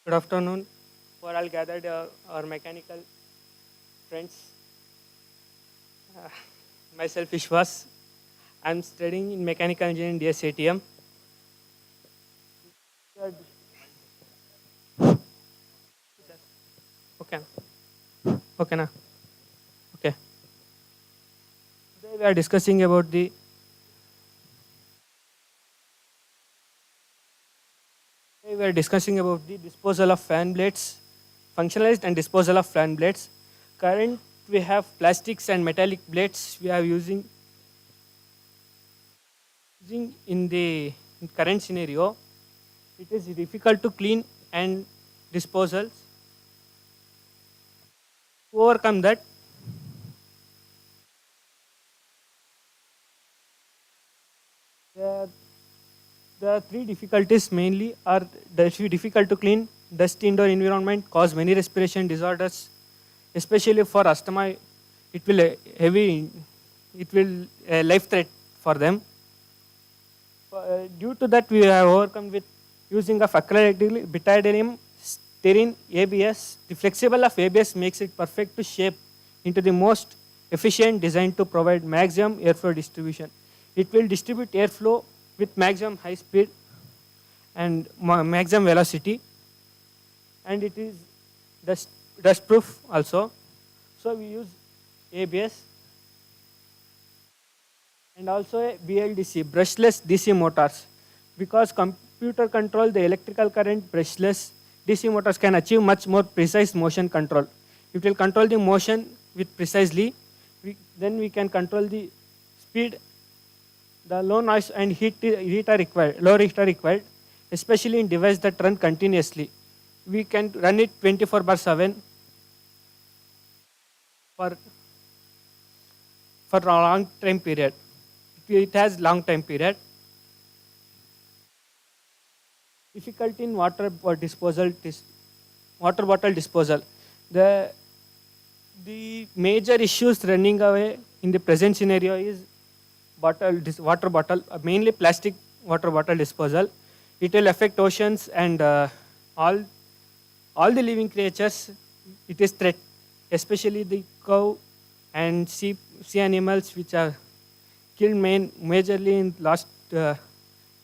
Good afternoon for all gathered our mechanical friends. Myself Ishwas. I'm studying in mechanical engineering DSATM. Okay. Okay, na. Okay. Today we are discussing about the disposal of fan blades, functionalized and disposal of fan blades. we have plastics and metallic blades we are using in the current scenario, it is difficult to clean and disposals. To overcome that, the three difficulties mainly are difficult to clean, dusty indoor environment cause many respiration disorders, especially for asthma. It will life threat for them. Due to that, we have overcome with using of acrylic butadiene styrene ABS. The flexible of ABS makes it perfect to shape into the most efficient design to provide maximum airflow distribution. It will distribute airflow with maximum high speed and maximum velocity, and it is dust proof also. So we use ABS and also a BLDC, brushless DC motors. Because computer control the electrical current, brushless DC motors can achieve much more precise motion control. It will control the motion with precisely. Then we can control the speed. The low noise and heat are required, low heat are required, especially in devices that run continuously. We can run it 24/7 for a long time period. It has long time period. Difficulty in water bottle disposal. The major issues running away in the present scenario is water bottle, mainly plastic water bottle disposal. It will affect oceans and all the living creatures. It is threat, especially the cow and sea animals, which are killed majorly in last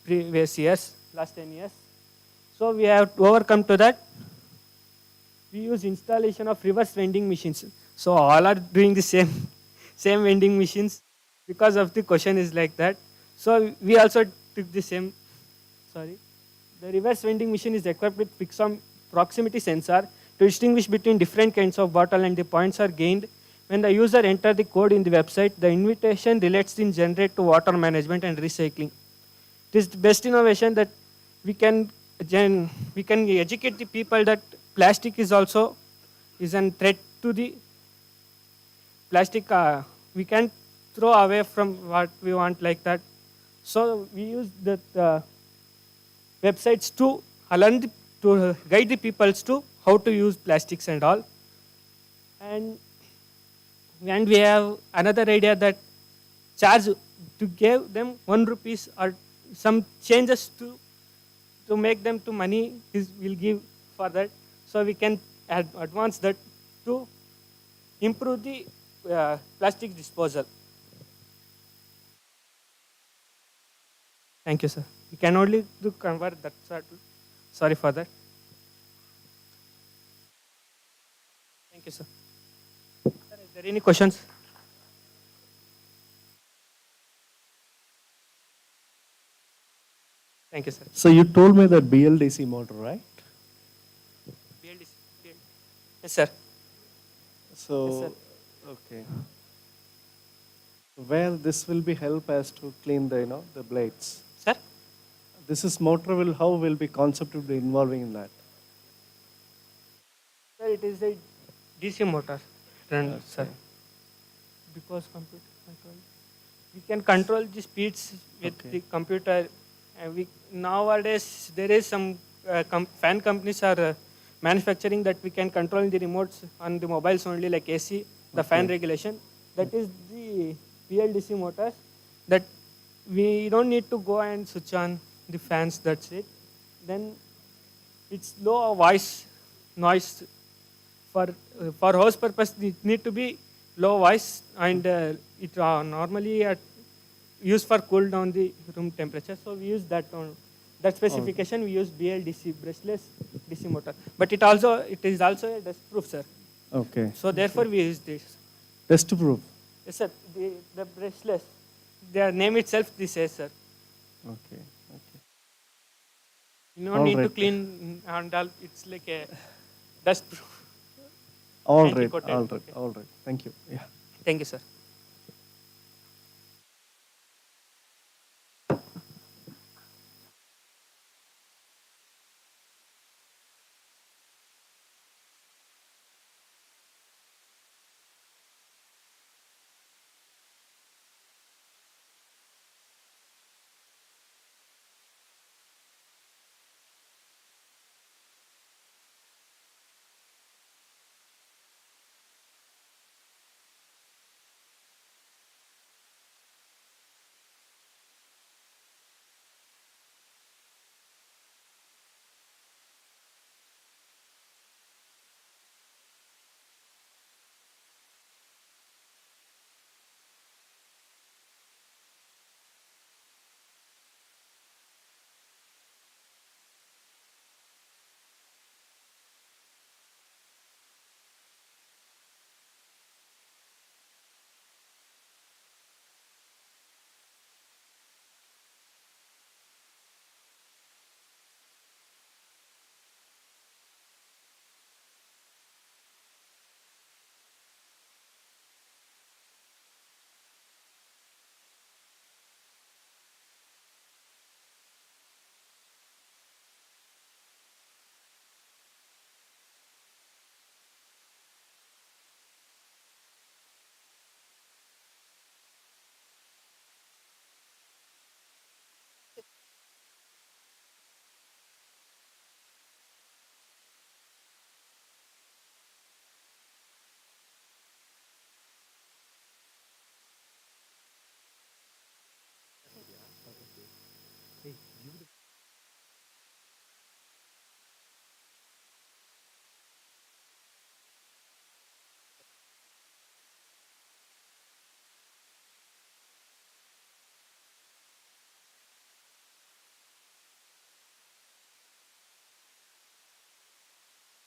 previous years, last 10 years. So we have to overcome to that. We use installation of reverse vending machines. So all are doing the same vending machines because of the question is like that. So we also took the same. Sorry, the reverse vending machine is equipped with fixed proximity sensor to distinguish between different kinds of bottle, and the points are gained when the user enters the code in the website. The invitation relates in generate to water management and recycling. It is the best innovation that we can educate the people that plastic is also a threat to the plastic. We can't throw away from what we want like that. So we use the websites to learn to guide the people to how to use plastics and all. And we have another idea that charge to give them 1 rupees or some changes to make them to money will give for that. So we can advance that to improve the plastic disposal. Thank you, sir. We can only do convert that, sir. Sorry for that. Thank you, sir. Sir, is there any questions? Thank you, sir. So you told me that BLDC motor, right? BLDC. Yes, sir. So, Yes, sir. okay. Where this will be help us to clean the blades. Sir? This is motor how will be concept will be involving in that? Sir, it is a DC motor, run, sir. Because computer control, we can control the speeds with the computer. And nowadays there is some fan companies are manufacturing that we can control the remotes on the mobiles only, like AC, the fan regulation. That is the BLDC motors. That we don't need to go and switch on the fans. That's it. Then it's low voice noise. For house purpose, it need to be low voice, and it normally used for cool down the room temperature. So we use that specification. We use BLDC, brushless DC motor. But it is also a dust proof, sir. Okay. So therefore we use this. Dust proof. Yes, sir. The brushless. Their name itself this says, sir. Okay. You don't need to clean and all. It's like a dust proof. All and right, recoated. all right, all right. Thank you. Yeah. Thank you, sir.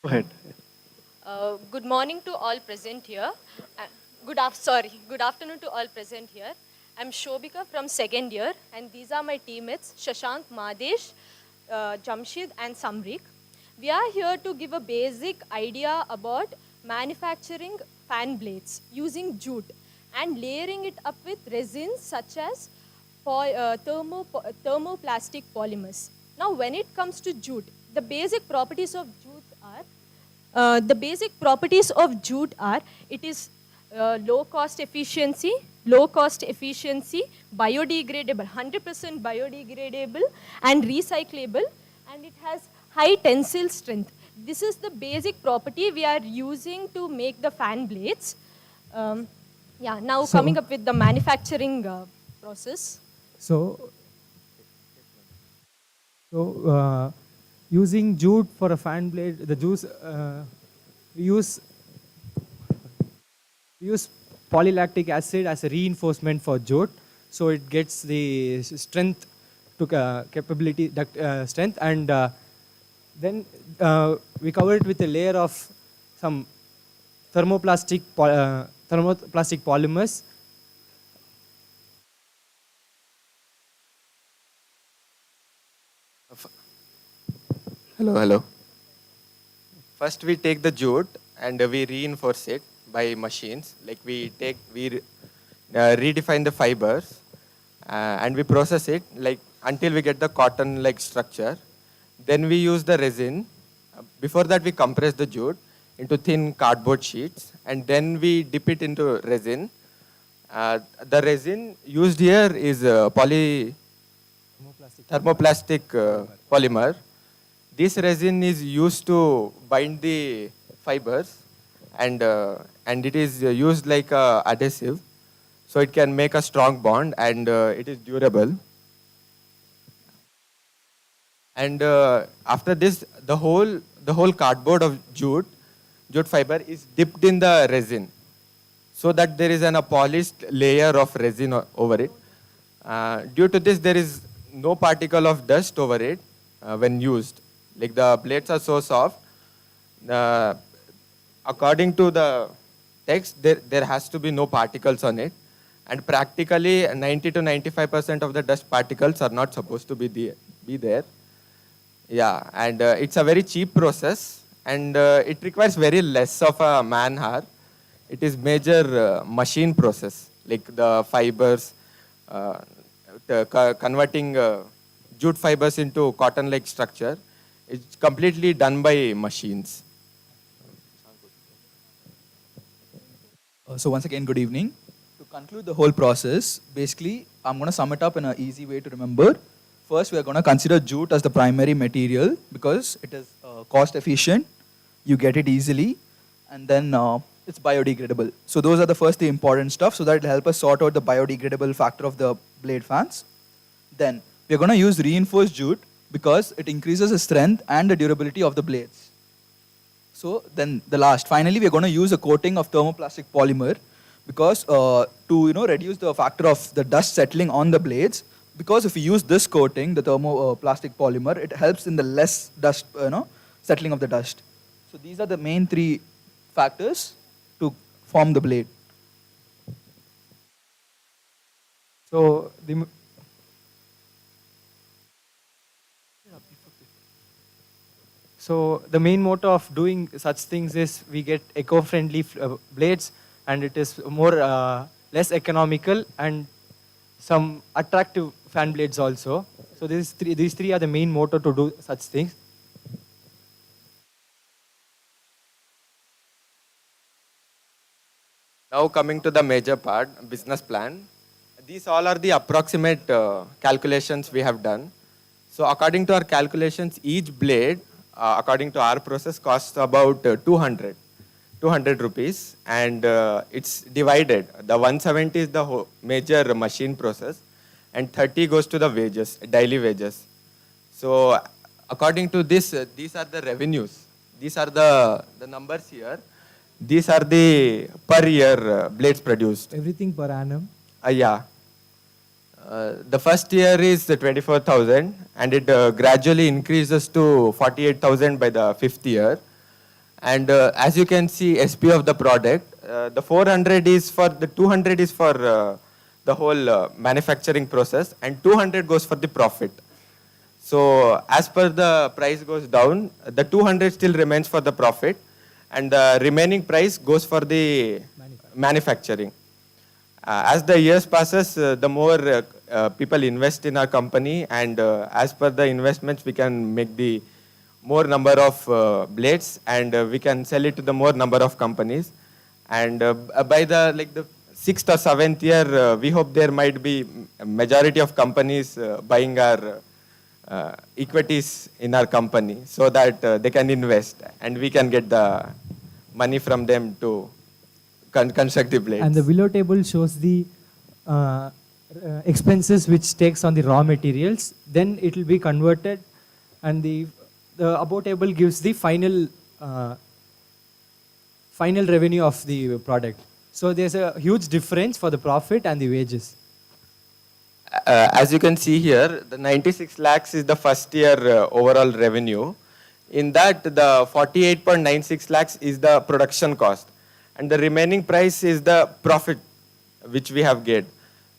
Go ahead. Good morning to all present here. Good afternoon to all present here. I'm Shobika from second year, and these are my teammates Shashank, Madesh, Jamshid, and Samrik. We are here to give a basic idea about manufacturing fan blades using jute and layering it up with resins such as thermoplastic polymers. Now, when it comes to jute, the basic properties of jute are it is low cost efficiency, biodegradable, 100% biodegradable and recyclable, and it has high tensile strength. This is the basic property we are using to make the fan blades. Now coming up with the manufacturing process. Using jute for a fan blade, we use polylactic acid as a reinforcement for jute, so it gets the strength to capability strength, and then we cover it with a layer of some thermoplastic polymers. Hello. First, we take the jute and we reinforce it by machines. Like we redefine the fibers and we process it like until we get the cotton-like structure. Then we use the resin. Before that, we compress the jute into thin cardboard sheets, and then we dip it into resin. The resin used here is thermoplastic polymer. This resin is used to bind the fibers, and it is used like a adhesive, so it can make a strong bond, and it is durable. And after this, the whole cardboard of jute fiber is dipped in the resin, so that there is a polished layer of resin over it. Due to this, there is no particle of dust over it when used. Like the blades are so soft. According to the text, there has to be no particles on it, and practically 90 to 95% of the dust particles are not supposed to be there. Yeah, and it's a very cheap process, and it requires very less of a man hour. It is major machine process, like the fibers, converting jute fibers into cotton-like structure. It's completely done by machines. So once again, good evening. To conclude the whole process, basically, I'm going to sum it up in an easy way to remember. First, we are going to consider jute as the primary material because it is cost efficient, you get it easily, and then it's biodegradable. So those are the first three important stuff, so that will help us sort out the biodegradable factor of the blade fans. Then we're going to use reinforced jute because it increases the strength and the durability of the blades. So then the last, finally, we're going to use a coating of thermoplastic polymer because to reduce the factor of the dust settling on the blades. Because if we use this coating, the thermoplastic polymer, it helps in the less dust, settling of the dust. So these are the main three factors to form the blade. So the main motto of doing such things is we get eco-friendly blades, and it is more less economical and some attractive fan blades also. So these three are the main motto to do such things. Now coming to the major part, business plan. These all are the approximate calculations we have done. So according to our calculations, each blade, according to our process, costs about 200 rupees, and it's divided. The 170 is the major machine process, and 30 goes to the wages, daily wages. So according to this, these are the revenues. These are the numbers here. These are the per year blades produced. Everything per annum? Yeah. The first year is 24,000, and it gradually increases to 48,000 by the fifth year. And as you can see, SP of the product, the 400 is for, the 200 is for the whole manufacturing process, and 200 goes for the profit. So as per the price goes down, the 200 still remains for the profit, and the remaining price goes for the manufacturing. As the years passes, the more people invest in our company, and as per the investments, we can make the more number of blades, and we can sell it to the more number of companies. And by the sixth or seventh year, we hope there might be a majority of companies buying our equities in our company, so that they can invest and we can get the money from them to construct the blades. And the below table shows the expenses which takes on the raw materials. Then it will be converted, and the above table gives the final revenue of the product. So there's a huge difference for the profit and the wages. As you can see here, the 96 lakhs is the first year overall revenue. In that, the 48.96 lakhs is the production cost, and the remaining price is the profit which we have get.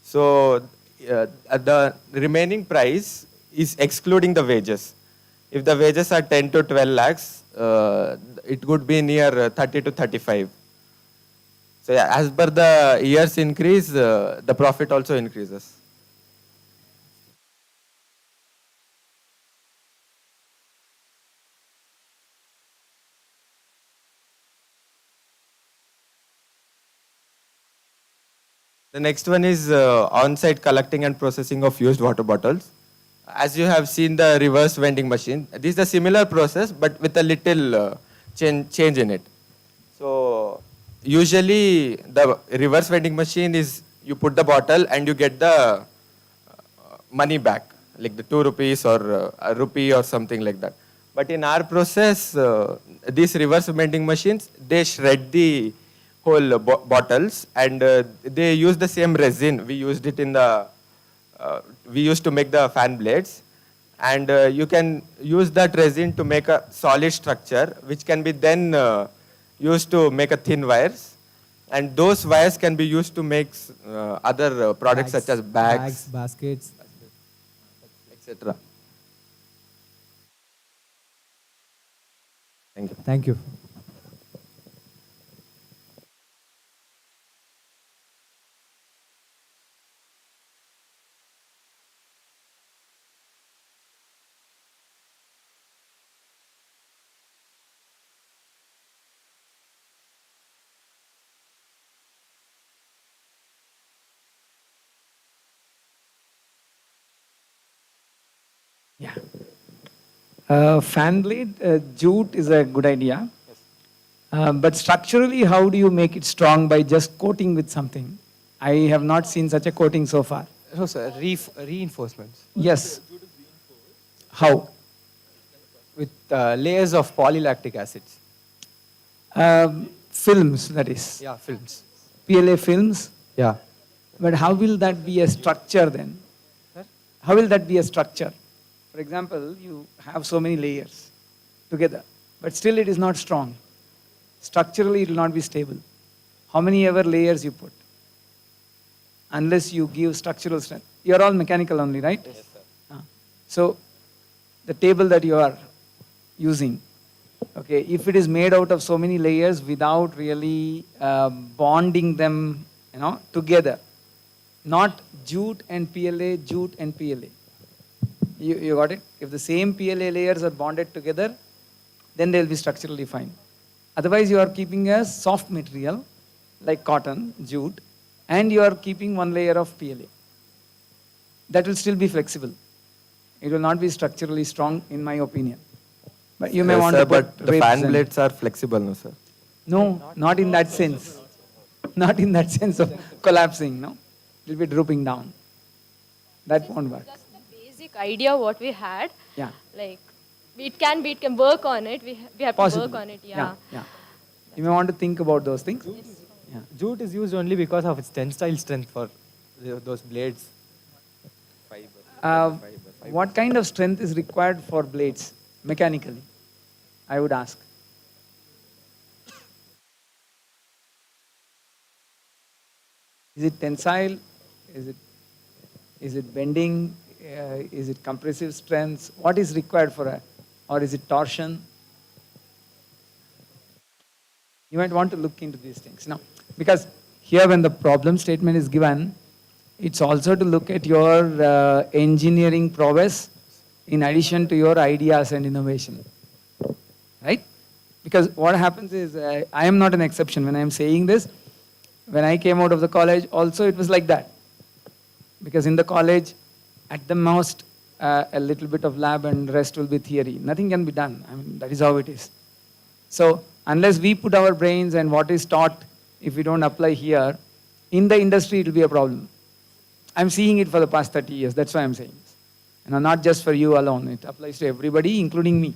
So the remaining price is excluding the wages. If the wages are 10 to 12 lakhs, it would be near 30 to 35. So yeah, as per the years increase, the profit also increases. The next one is on-site collecting and processing of used water bottles. As you have seen the reverse vending machine, this is a similar process but with a little change in it. So usually the reverse vending machine is you put the bottle and you get the money back, like the 2 rupees or a rupee or something like that. But in our process, these reverse vending machines, they shred the whole bottles, and they use the same resin. We used it in the, we used to make the fan blades, and you can use that resin to make a solid structure, which can be then used to make a thin wires, and those wires can be used to make other products such as bags, baskets, etc. Thank you. Thank you. Fan blade, jute is a good idea. But structurally, how do you make it strong by just coating with something? I have not seen such a coating so far. No, sir. Reinforcements. Yes. How? With layers of polylactic acids. Films, that is. Yeah, films. PLA films. Yeah. But how will that be a structure then? How will that be a structure? For example, you have so many layers together, but still it is not strong. Structurally, it will not be stable. How many ever layers you put? Unless you give structural strength. You are all mechanical only, right? Yes, sir. So, the table that you are using, okay, if it is made out of so many layers without really bonding them, together, not jute and PLA, jute and PLA. You got it? If the same PLA layers are bonded together, then they will be structurally fine. Otherwise, you are keeping a soft material like cotton, jute, and you are keeping one layer of PLA. That will still be flexible. It will not be structurally strong, in my opinion. But you may want to put but the ribs fan and- blades are flexible, no, sir? No, not in that sense. Not in that sense of collapsing, no? It will be drooping down. That won't work. Just the basic idea what we had. Yeah. Like, it can work on it. We have Possible. to work on it. Yeah. Yeah. You may want to think about those things. Yeah. Jute is used only because of its tensile strength for those blades. What kind of strength is required for blades mechanically? I would ask. Is it tensile? Is it bending? Is it compressive strength? What is required for it? Or is it torsion? You might want to look into these things now, because here when the problem statement is given, it's also to look at your engineering prowess in addition to your ideas and innovation, right? Because what happens is, I am not an exception when I am saying this. When I came out of the college, also it was like that. Because in the college, at the most, a little bit of lab and rest will be theory. Nothing can be done. I mean, that is how it is. So, unless we put our brains and what is taught, if we don't apply here, in the industry it will be a problem. I'm seeing it for the past 30 years. That's why I'm saying this. And not just for you alone. It applies to everybody, including me.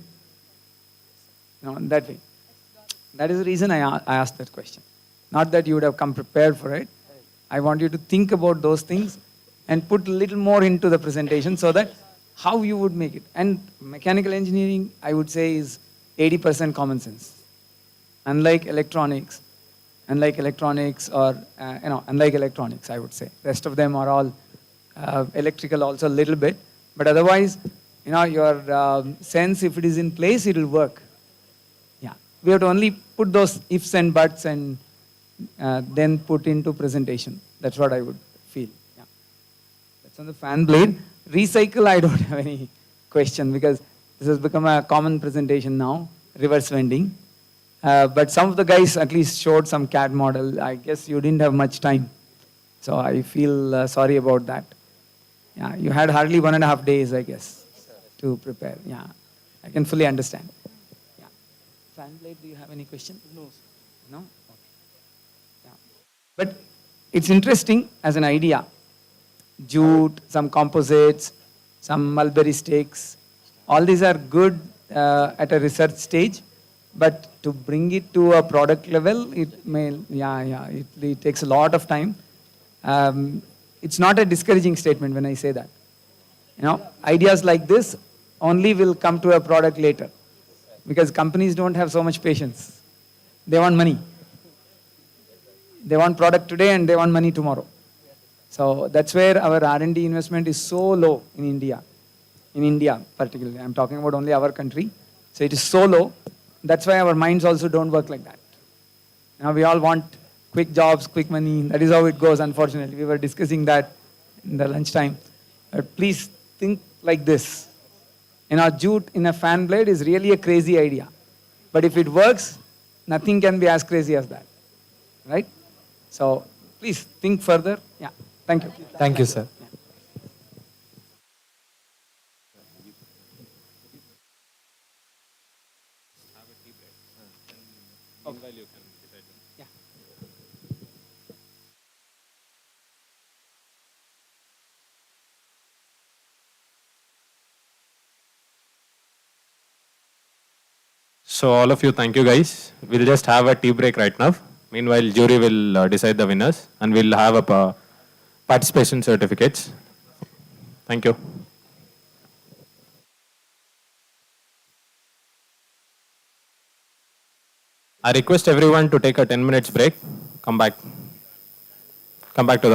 That way. That is the reason I asked that question. Not that you would have come prepared for it. I want you to think about those things and put a little more into the presentation so that how you would make it. And mechanical engineering, I would say, is 80% common sense. Unlike electronics, unlike electronics, I would say. Rest of them are all electrical also a little bit. But otherwise, your sense, if it is in place, it will work. Yeah. We have to only put those ifs and buts and then put into presentation. That's what I would feel. Yeah. That's on the fan blade. Recycle, I don't have any question because this has become a common presentation now, reverse vending. But some of the guys at least showed some CAD model. I guess you didn't have much time. So I feel sorry about that. Yeah, you had hardly 1.5 days, I guess, to prepare. Yeah, I can fully understand. Yeah. Fan blade, do you have any question? No. No? Okay. Yeah. But it's interesting as an idea. Jute, some composites, some mulberry sticks, all these are good at a research stage. But to bring it to a product level, it takes a lot of time. It's not a discouraging statement when I say that. Ideas like this only will come to a product later because companies don't have so much patience. They want money. They want product today and they want money tomorrow. So that's where our R&D investment is so low in India particularly. I'm talking about only our country. So it is so low That's why our minds also don't work like that. Now we all want quick jobs, quick money. That is how it goes, unfortunately. We were discussing that in the lunchtime. But please think like this. Jute in a fan blade is really a crazy idea. But if it works, nothing can be as crazy as that. Right? So please think further. Yeah. Thank you. Thank you, sir. So all of you, thank you guys. We'll just have a tea break right now. Meanwhile, jury will decide the winners and we'll have a participation certificates. Thank you. I request everyone to take a 10 minutes break. Come back. Come back to the